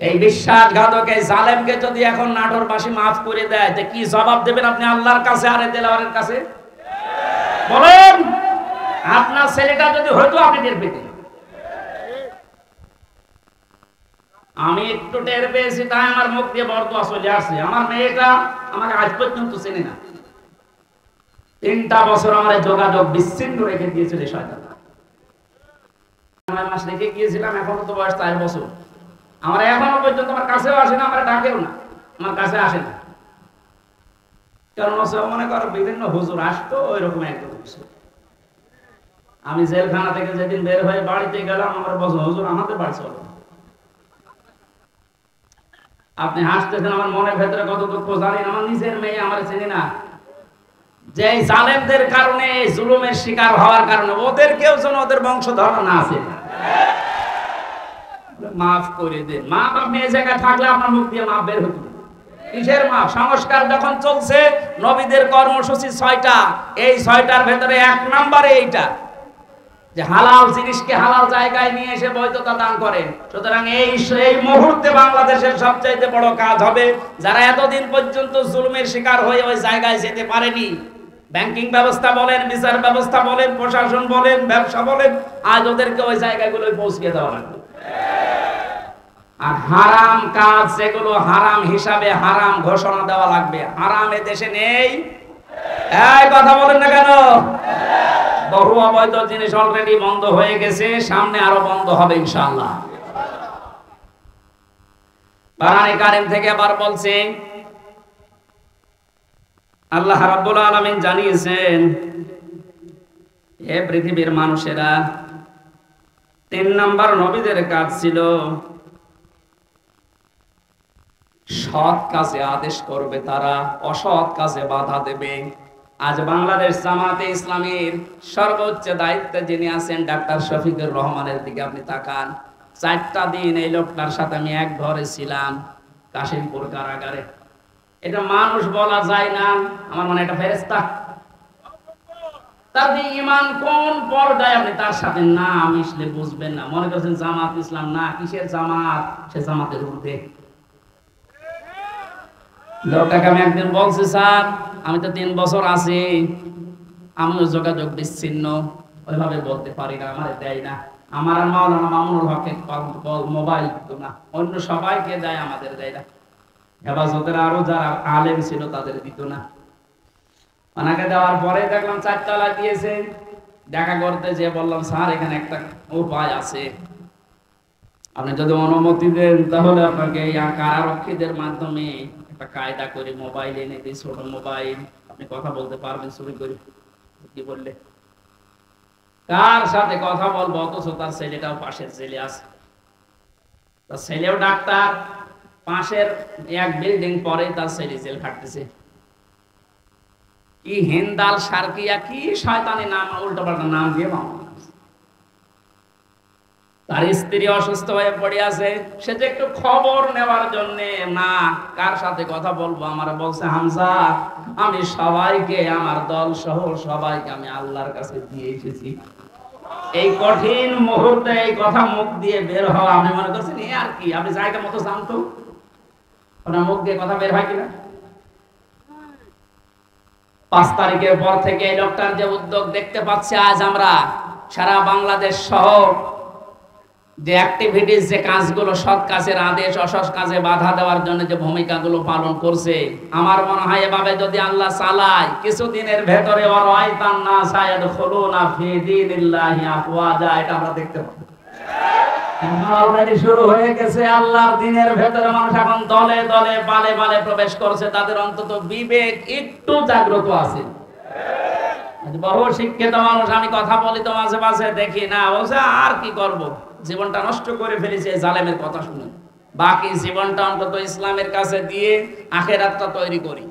এই বিশ্বাসঘাতক এই জালেমকে যদি এখন নাটোরবাসী মাফ করে দেয়, যে কি জবাব দেবেন আপনি আল্লাহর কাছে আর দেলাওয়ারের কাছে? বলেন, আপনার ছেলেটা যদি হয়তো আপনি টের পেতেন। আমি একটু টের পেয়েছি, তাই আমার মুখ দিয়ে বরদোয়া চলে আসে। আমার মেয়েটা আমাকে আজ পর্যন্ত চেনে না। 3টা বছর আমার যোগাযোগ বিচ্ছিন্ন রেখে দিয়েছিল শয়তান। 9 মাস রেখে গিয়েছিলাম, এখনো তো বয়স 4 বছর। আমার এখনো পর্যন্ত আমার কাছেও আসে না, আমার ডাকেও না, আমার কাছে আসে না। কারণ মনে করো বিভিন্ন হুজুর আসতো, ওই রকম একদম। আমি জেলখানা থেকে যেদিন বের হয়ে বাড়িতে গেলাম, আমার বলল হুজুর আমাদের বাড়ি চলো। আপনি হাসতেছেন, আমার মনের ভেতরে কত দুঃখ জানি। আমার নিজের মেয়ে আমার চেনে না। যে জালেমদের কারণে, জুলুমের শিকার হওয়ার কারণে ওদেরকেও যেন ওদের বংশধর না আছে, মাফ করে দেন। মাপ আপনি এই জায়গায় থাকলে আপনার মুখ দিয়ে মাপ বের হতো। কিসের মাপ? সংস্কার যখন চলছে, নবীদের কর্মসূচি 6টা, এই 6টার ভেতরে 1 নম্বরে এইটা যে হালাল জিনিসকে হালাল জায়গায় নিয়ে এসে বৈধতা দান করেন। সুতরাং এই মুহূর্তে বাংলাদেশের সবচাইতে বড় কাজ হবে, যারা এতদিন পর্যন্ত জুলুমের শিকার হয়ে ওই জায়গায় যেতে পারেনি, ব্যাংকিং ব্যবস্থা বলেন, বিচার ব্যবস্থা বলেন, প্রশাসন বলেন, ব্যবসা বলেন, আজ ওদেরকে ওই জায়গাগুলোয় পৌঁছে দেওয়া লাগবে। আর হারাম কাজ যেগুলো হারাম হিসাবে হারাম ঘোষণা দেওয়া লাগবে। হারাম এ দেশে নেই, এই কথা বলেন না কেন? বহু অবৈধ জিনিস অলরেডি বন্ধ হয়ে গেছে, সামনে আরো বন্ধ হবে ইনশাআল্লাহ। কোরআনে কারীম থেকে আবার বলছে, আল্লাহ রাব্বুল আলামিন জানিয়েছেন, হে পৃথিবীর মানুষেরা, 3 নাম্বার নবীদের কাজ ছিল সৎ কাজে আদেশ করবে, তারা অসৎ কাজে বাধা দেবে। আজ বাংলাদেশ জামাতে ইসলামীর সর্বোচ্চ দায়িত্বে যিনি আছেন ডাক্তার শফিকুর রহমানের দিকে আপনি তাকান। 4টা দিন এই লোকটার সাথে আমি এক ঘরে ছিলাম, কাশিমপুর কারাগারে। এটা মানুষ বলা যায় না, আমার মনে এটা ফেরেশতা। তার ঈমান কোন পর্যায়ে আপনি তার সাথে না মিশলে বুঝবেন না। মনে করছেন জামাত ইসলাম, না, কিসের জামাত? সে জামাতের ঊর্ধ্বে। লোকটাকে আমি একদিন বলছি, স্যার আমি তো 3 বছর আছি, আমিও যোগাযোগ বিচ্ছিন্ন, ওইভাবে বলতে পারি না, আমার দেয় না। আমার আর মাওলানা মামুনুল হকের মোবাইল দিত না, অন্য সবাইকে দেয়, আমাদের দেয় না। হেফাজতের আরো যারা আলেম ছিল তাদের দিত না। ওনাকে দেওয়ার পরে দেখলাম 4 তালা দিয়েছে। দেখা করতে যে বললাম, স্যার এখানে একটা উপায় আছে, আপনি যদি অনুমতি দেন তাহলে আপনাকে এই কারারক্ষীদের মাধ্যমে একটা কায়দা করে মোবাইল এনে দিই, ছোট মোবাইল, আপনি কথা বলতে পারবেন চুরি করে। কি বললে? কার সাথে কথা বলবো? অথচ তার ছেলেটাও পাশের জেলে আছে, তার ছেলেও ডাক্তার, পাশের এক বিল্ডিং পরে তার ছেলে জেল খাটতেছে। কি হিন্দাল সার্কিয়া, কি শয়তানি নাম, উল্টোপাল্টা নাম দিয়ে মামলা। তার স্ত্রী অসুস্থ হয়ে পড়ে আছে, সে যে একটু খবর নেওয়ার জন্য, না কার সাথে কথা বলবো, আমার বলছে, হামজা আমি সবাইকে, আমার দল সহ সবাইকে আমি আল্লাহর কাছে দিয়ে এসেছি। এই কঠিন মুহূর্তে এই কথা মুখ দিয়ে বের হওয়া, আমি মনে করছি এ আর কি, আপনি জায়গা মতো জানতো ওনার মুখ দিয়ে কথা বের হয় কিনা। 5 তারিখের পর থেকে এই লোকটার যে উদ্যোগ দেখতে পাচ্ছি, আজ আমরা সারা বাংলাদেশ সহ যে অ্যাক্টিভিটিস, যে কাজগুলো, সৎ কাজের আদেশ, অসৎ কাজে বাধা দেওয়ার জন্য যে ভূমিকাগুলো পালন করছে, আমার মনে হয় এভাবে যদি আল্লাহ চালায়, কিছুদিনের ভেতরে ওয়ারাইতান নাস ইয়াদখুলুনা ফি দীনিল্লাহি আফওয়াজা, এটা আমরা দেখতে পাবো। অলরেডি শুরু হয়ে গেছে। আল্লাহর দ্বীনের ভেতরে মানুষ এখন দলে দলে পালে পালে প্রবেশ করছে, তাদের অন্তত বিবেক একটু জাগ্রত আছে। বহু শিক্ষিত মানুষ, আমি কথা বলি তো মাঝে মাঝে, দেখি না, বলছে আর কি করব, জীবনটা নষ্ট করে ফেলেছে জালেমের কথা শুনে, বাকি জীবনটা অন্তত ইসলামের কাছে দিয়ে আখিরাতটা তৈরি করি।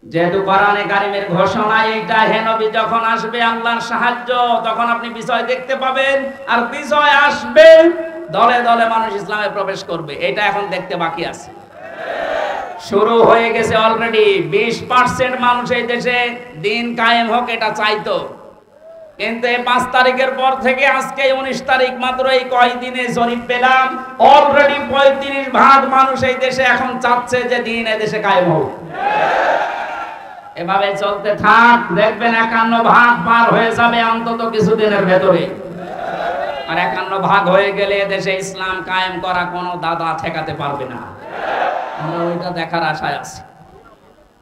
যেহেতু কোরআনে কারীমের ঘোষণা এইটা, হে নবী যখন আসবে আল্লাহর সাহায্য, তখন আপনি বিজয় দেখতে পাবেন, আর বিজয় আসবে, দলে দলে মানুষ ইসলামে প্রবেশ করবে। এটা এখন দেখতে বাকি আছে, শুরু হয়ে গেছে অলরেডি। 20% মানুষ এই দেশে দিন কায়েম হোক এটা চাইতো, কিন্তু 5 তারিখের পর থেকে আজকে 19 তারিখ, মাত্র এই কয়েকদিনে জরিপ পেলাম, অলরেডি 35% মানুষ এই দেশে এখন চাচ্ছে যে দিন এই দেশে কায়েম হোক। এভাবে চলতে থাক, দেখবেন 51% পার হয়ে যাবে অন্তত কিছুদিনের ভেতরে। আর 51% হয়ে গেলে দেশে ইসলাম কায়েম করা কোনো দাদা ঠেকাতে পারবে না। আমরা ওইটা দেখার আশায় আছি।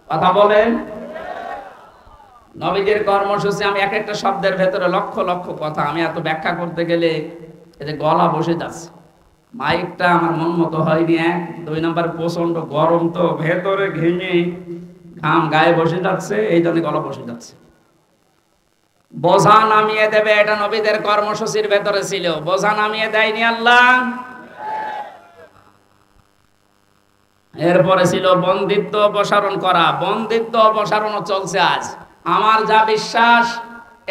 কথা বলেন। নবীদের কর্মসূচি, আমি এক একটা শব্দের ভেতরে লক্ষ লক্ষ কথা, আমি এত ব্যাখ্যা করতে গেলে এতে গলা বসে যাচ্ছে। মাইকটা আমার মন মতো হয়নি। 1 2 নাম্বার প্রচন্ড গরম, তো ভেতরে ঘেমে ঘাম গায়ে বসে যাচ্ছে, এই জন্য গলা বসে যাচ্ছে। বোঝা নামিয়ে দেবে, এটা নবীদের কর্মসূচির ভেতরে ছিল। বোঝা নামিয়ে দেয়নি আল্লাহ। এরপরে ছিল বন্দিত্ব অপসারণ করা। বন্দিত্ব অপসারণও চলছে আজ। আমার যা বিশ্বাস,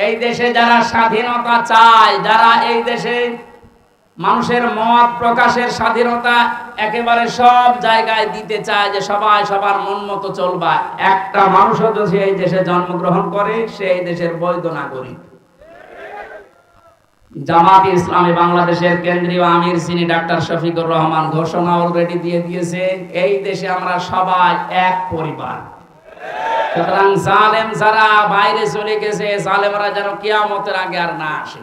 এই দেশে যারা স্বাধীনতা চায়, যারা এই দেশে মানুষের মত প্রকাশের স্বাধীনতা একেবারে সব জায়গায় দিতে চায়, যে সবাই সবার মন মতো চলবা, একটা মানুষও যদি এই দেশে জন্মগ্রহণ করে, সেই দেশের বৈধ নাগরিক। জামাত ইসলামী বাংলাদেশের কেন্দ্রীয় আমির যিনি ডাক্তার শফিকুর রহমান ঘোষণা অলরেডি দিয়ে দিয়েছে, এই দেশে আমরা সবাই এক পরিবার। সুতরাং জালেম যারা বাইরে চলে গেছে, জালেমরা যেন কিয়ামতের আগে আর না আসে।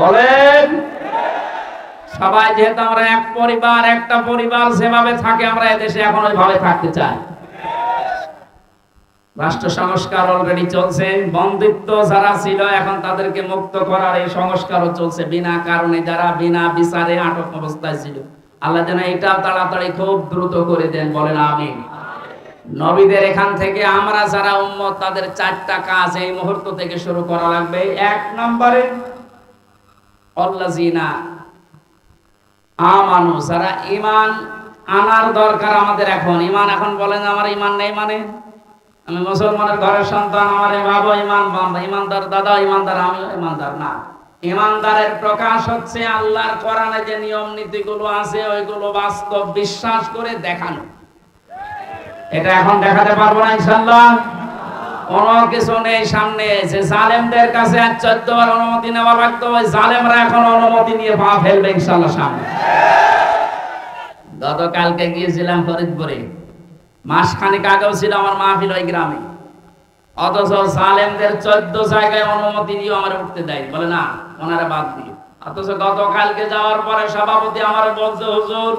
বলেন, সবাই যেহেতু আমরা এক পরিবার, একটা পরিবার যেভাবে থাকে আমরা এদেশে এখন ওইভাবে থাকতে চাই। রাষ্ট্র সংস্কার অলরেডি চলছে, বন্দিত্ব যারা ছিল এখন তাদেরকে মুক্ত করার এই সংস্কারও চলছে। বিনা কারণে যারা বিনা বিচারে আটক অবস্থায় ছিল, আল্লাহ যেন এটা তাড়াতাড়ি খুব দ্রুত করে দেন। বলেন আমিন। নবীদের এখান থেকে আমরা যারা উম্মত, তাদের 4টা কাজ এই মুহূর্ত থেকে শুরু করা লাগবে। 1 নম্বরে আল্লাযিনা আমানু, যারা ঈমান আনার দরকার আমাদের এখন। ঈমান এখন বলেন আমার ঈমান নেই মানে আমি মুসলমানের ঘরের সন্তান, আমার বাবা ঈমানদার, দাদা ঈমানদার, আমি ঈমানদার না। ঈমানদারের প্রকাশ হচ্ছে আল্লাহর কোরআনে যে নিয়ম নীতিগুলো আছে ওইগুলো বাস্তব বিশ্বাস করে দেখানো। এটা এখন দেখাতে পারবো না ইনশাআল্লাহ। কোনো কিছু নেই সামনে। যে জালেমদের কাছে 14 বার অনুমতি নেওয়া লাগতো, ওই জালেমরা এখন অনুমতি নিয়ে পা ফেলবে ইনশাআল্লাহ সামনে। গতকালকে গিয়েছিলাম ফরিদপুরে, মাসখানেক আগেও ছিল আমার মাহফিল ওই গ্রামে, অথচ জালেমদের 14 জায়গায় অনুমতি নিয়ে আমার উঠতে দেয়, বলে না ওনারা বাদ দিয়ে। অথচ গতকালকে যাওয়ার পরে সভাপতি আমার বলছে, হুজুর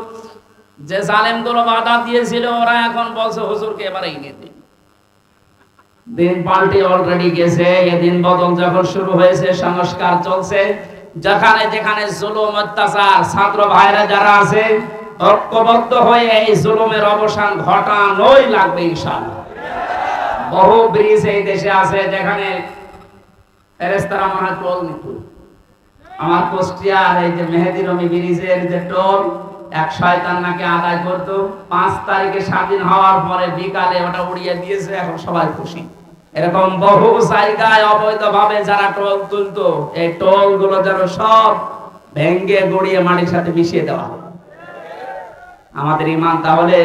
যে জালেমগুলো বাধা দিয়েছিল ওরা এখন বলছে হুজুরকে এবারে এনে দিন। দিন পাল্টে অলরেডি গেছে। এদিন বদল যখন শুরু হয়েছে, সংস্কার চলছে। যেখানে যেখানে জুলুম অত্যাচার, ছাত্র ভাইরা যারা আছে ঐক্যবদ্ধ হয়ে এই জুলুমের অবসান ঘটানোই লাগবে ইনশাআল্লাহ। বহু ব্রিজ এই দেশে আছে যেখানে ফেরেশতারা মনে টোল নিত। আমার কুষ্টিয়ার এই যে মেহেদি রমি ব্রিজের যে টোল, এক শয়তান নাকি আদায় করতো। 5 তারিখে স্বাধীন হওয়ার পরে বিকালে ওটা উড়িয়ে দিয়েছে, এখন সবাই খুশি। এরকম বহু জায়গায় অবৈধভাবে যারা টোল তুলতো, এই টোল গুলো যেন সব ভেঙ্গে গড়িয়ে মাটির সাথে মিশিয়ে দেওয়া হয়। আমাদের ঈমান তাহলে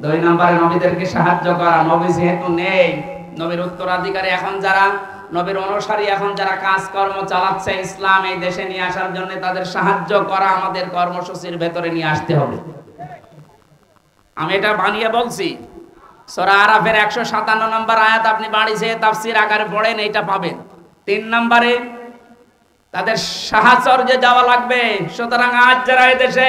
2 নম্বরে নবীদেরকে সাহায্য করা। নবী যেহেতু নেই, নবীর উত্তরাধিকারী এখন যারা, নবীর অনুসারী এখন যারা কাজকর্ম চালাচ্ছে ইসলাম এই দেশে নিয়ে আসার জন্য, তাদের সাহায্য করা আমাদের কর্মসূচির ভেতরে নিয়ে আসতে হবে। আমি এটা বানিয়ে বলছি। সূরা আরাফের 157 নম্বর আয়াত আপনি বাড়ি যেয়ে তাফসীর আকারে পড়েন, এইটা পাবেন। 3 নম্বরে তাদের সাহাচর্যে যাওয়া লাগবে। সুতরাং আজ যারা এই দেশে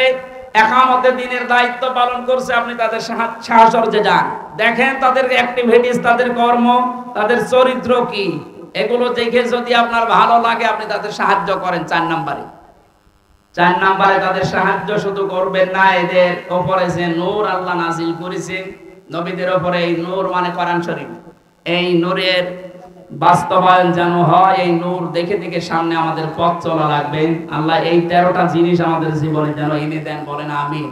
একামতে দ্বীনের দায়িত্ব পালন করছে, আপনি তাদের সাহাচর্যে যান, দেখেন তাদের অ্যাক্টিভিটিস, তাদের কর্ম, তাদের চরিত্র কি, এগুলো দেখে যদি আপনার ভালো লাগে আপনি তাদের সাহায্য করেন। 4 নম্বরে তাদের সাহায্য শুধু করবেন না, এদের উপরে যে নূর আল্লাহ নাজিল করেছেন নবীদের উপরে, এই নূর মানে কোরআন শরীফ, এই নূরের বাস্তবায়ন যেন হয়। এই নূর দেখে দেখে সামনে আমাদের পথ চলা লাগবে। আল্লাহ এই 13টা জিনিস আমাদের জীবনে যেন এনে দেন। বলেন আমিন।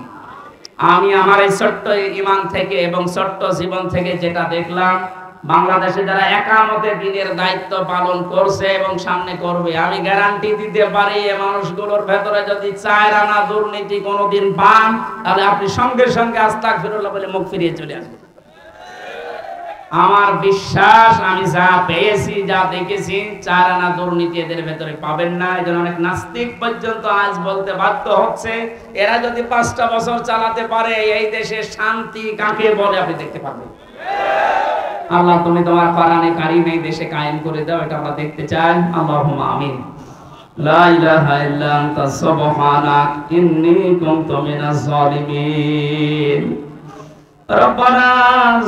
আমি আমার এই ছোট্ট ঈমান থেকে এবং ছোট্ট জীবন থেকে যেটা দেখলাম, বাংলাদেশে যারা একামতে দ্বীনের দায়িত্ব পালন করছে এবং সামনে করবে, আমি গ্যারান্টি দিতে পারি এই মানুষগুলোর ভেতরে যদি 4 আনা দুর্নীতি কোনোদিন পান, তাহলে আপনি সঙ্গে সঙ্গে আস্তাগফিরুল্লাহ বলে মুখ ফিরিয়ে চলে আসবেন। আমার বিশ্বাস, আমি যা পেয়েছি, যা দেখেছি, 4 আনা দুর্নীতি এদের ভেতরে পাবেন না। এজন্য অনেক নাস্তিক পর্যন্ত আজ বলতে বাধ্য হচ্ছে, এরা যদি 5টা বছর চালাতে পারে এই দেশে শান্তি কাকে বলে আপনি দেখতে পাবেন। আল্লাহ তুমি তোমার কোরআনে কারীম এই দেশে কায়েম করে দাও, এটা আমরা দেখতে চাই। আল্লাহুম্মা আমিন। লা ইলাহা ইল্লা আনতা সুবহানাক ইন্নী কুনতু মিনাজ জালিমিন। রব্বানা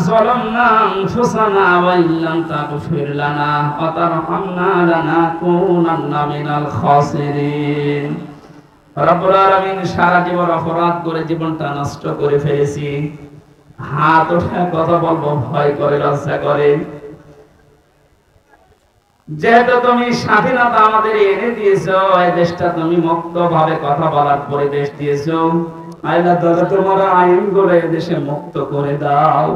যালামনা আনফুসানা ওয়া ইল্লাম তাগফির লানা ওয়া তারহামনা লানাকুনান্না মিনাল খাসিরিন। রব্বুল আলামিন, সারা জীবন অপরাধ করে জীবনটা নষ্ট করে ফেলেছি। হাত উঠে কথা বলবো ভয় করে, লজ্জা করে। যেহেতু তুমি স্বাধীনতা আমাদের এনে দিয়েছো, এই দেশটা তুমি মুক্ত ভাবে কথা বলার পরিবেশ দিয়েছো, আল্লাহ তাআলা তোমার আইনগুলো এই দেশে মুক্ত করে দাও।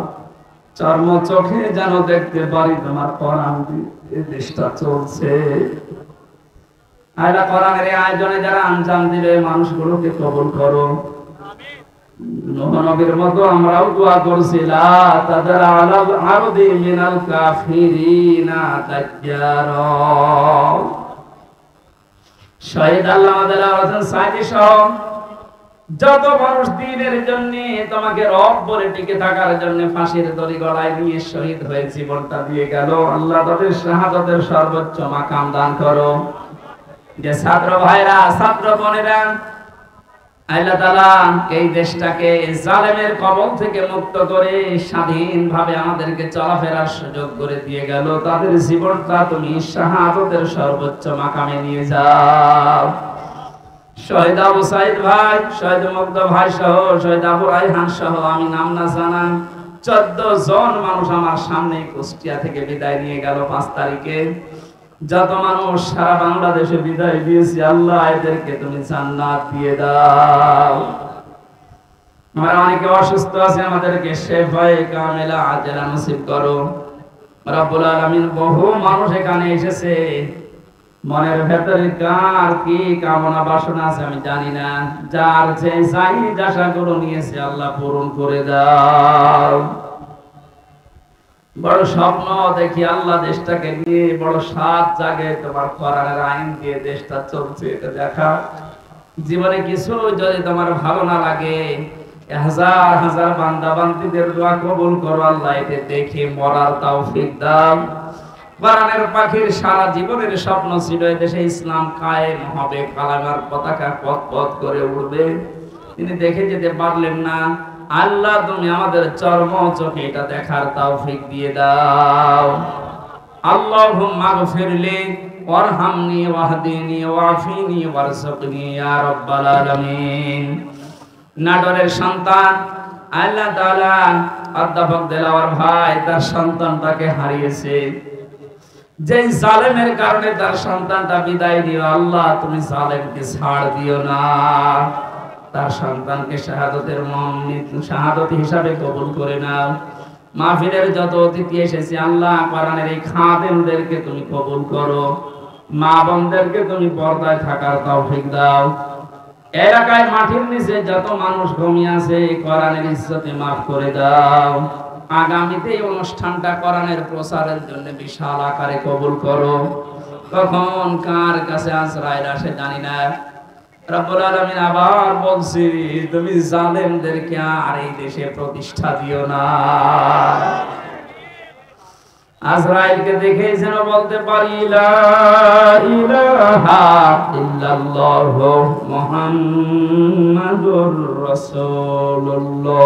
চর্ম চোখে যেন দেখতে পারি তোমার কোরআন এই দেশটা চলছে। আল্লাহ কোরআনের এই আয়োজনে যারা আঞ্জাম দিলে মানুষগুলোকে কবুল করো। নূহ নবীর মতো আমরাও দোয়া করছি, লা তাদার আলাল আরদি মিনাল কাফিরিনা তাজ্জারা। শহীদ আল্লামা দেলাওয়ার হোসেন সাইদি সহ যত মানুষ দ্বীনের জন্য তোমাকে রব বলে টিকে থাকার জন্য ফাঁসির দড়ি গলায় নিয়ে শহীদ হয়ে জীবনটা দিয়ে গেল, আল্লাহ তাদের শাহাদাতের সর্বোচ্চ মাকাম দান করো। যে ছাত্র ভাইরা, ছাত্র বোনেরা, আল্লাহ তাআলা এই দেশটাকে জালেমের কবল থেকে মুক্ত করে স্বাধীনভাবে আমাদেরকে চলাফেরার সুযোগ করে দিয়ে গেল, তাদের জীবনটা তুমি শাহাদাতের সর্বোচ্চ মাকামে নিয়ে যাও। শহীদ আবু সাইদ ভাই, শহীদ মুগ্ধ ভাই সহ, শহীদ আবু রায়হান সহ, আমি নাম না জানা 14 জন মানুষ আমার সামনে কুষ্টিয়া থেকে বিদায় নিয়ে গেল 5 তারিখে। যত মানুষ সারা বাংলাদেশে বিদায় দিয়েছি, আল্লাহ এদেরকে তুমি জান্নাত দিয়ে দাও। আমরা অনেকে অসুস্থ আছে, আমাদেরকে শেফায়ে কামেলা আজেলা নসিব করো রব্বুল আলামিন। বহু মানুষ এখানে এসেছে, মনের ভেতরে কার কি কামনা বাসনা আছে আমি জানি না, যার যে চাহিদা আশাগুলো নিয়েছে আল্লাহ পূরণ করে দাও। বড় স্বপ্ন দেখি আল্লাহ দেশটাকে নিয়ে, বড় সাত জাগে তোমার কোরআনের আইন দিয়ে দেশটা চলছে, এটা দেখা। জীবনে কিছু যদি তোমার ভালো না লাগে, হাজার হাজার বান্দা বান্দীদের দোয়া কবুল করো আল্লাহ, এতে দেখে মরার তৌফিক দাও। কোরআনের পাখির সারা জীবনের স্বপ্ন ছিল এই দেশে ইসলাম কায়েম হবে, কালেমার পতাকা পথ পথ করে উড়বে, তিনি দেখে যেতে পারলেন না। আল্লাহ তুমি আমাদের চর্ম চোখে এটা দেখার তৌফিক দিয়ে দাও। আল্লাহুম্মা গফিরলি ওয়ারহামনি ওয়াহদিনি ওয়াফিনি ওয়ারযুকনি ইয়া রাব্বাল আলামিন। নাটোরের সন্তান আল্লাহ তাআলা অধ্যাপক দেলাওয়ার ভাই তার সন্তানটাকে হারিয়েছে, যে জালেমের কারণে তার সন্তানটা বিদায় দিও আল্লাহ, তুমি জালেমকে ছাড় দিও না, তার সন্তানকে শাহাদত হিসাবে কবুল করে নাও। মাহফিলের যত অতিথি এসেছে আল্লাহ, কোরআনের এই খাদেমদেরকে তুমি কবুল করো, মা বোনদেরকে তুমি পর্দায় থাকার তৌফিক দাও। এলাকায় মাটির নিচে যত মানুষ ঘুমিয়ে আছে কোরআনের ইজ্জতে মাফ করে দাও। আগামীতে এই অনুষ্ঠানটা কোরআনের প্রচারের জন্য বিশাল আকারে কবুল করো। কখন কার কাছে আজরাইল আসে জানি না। রব্বুল আলামিন আবার বলছি, তুমি জালেমদেরকে আর এই দেশে প্রতিষ্ঠা দিও না। আজরাইলকে দেখে যেন বলতে পারি লা ইলাহা ইল্লাল্লাহু মুহাম্মাদুর রাসূলুল্লাহ।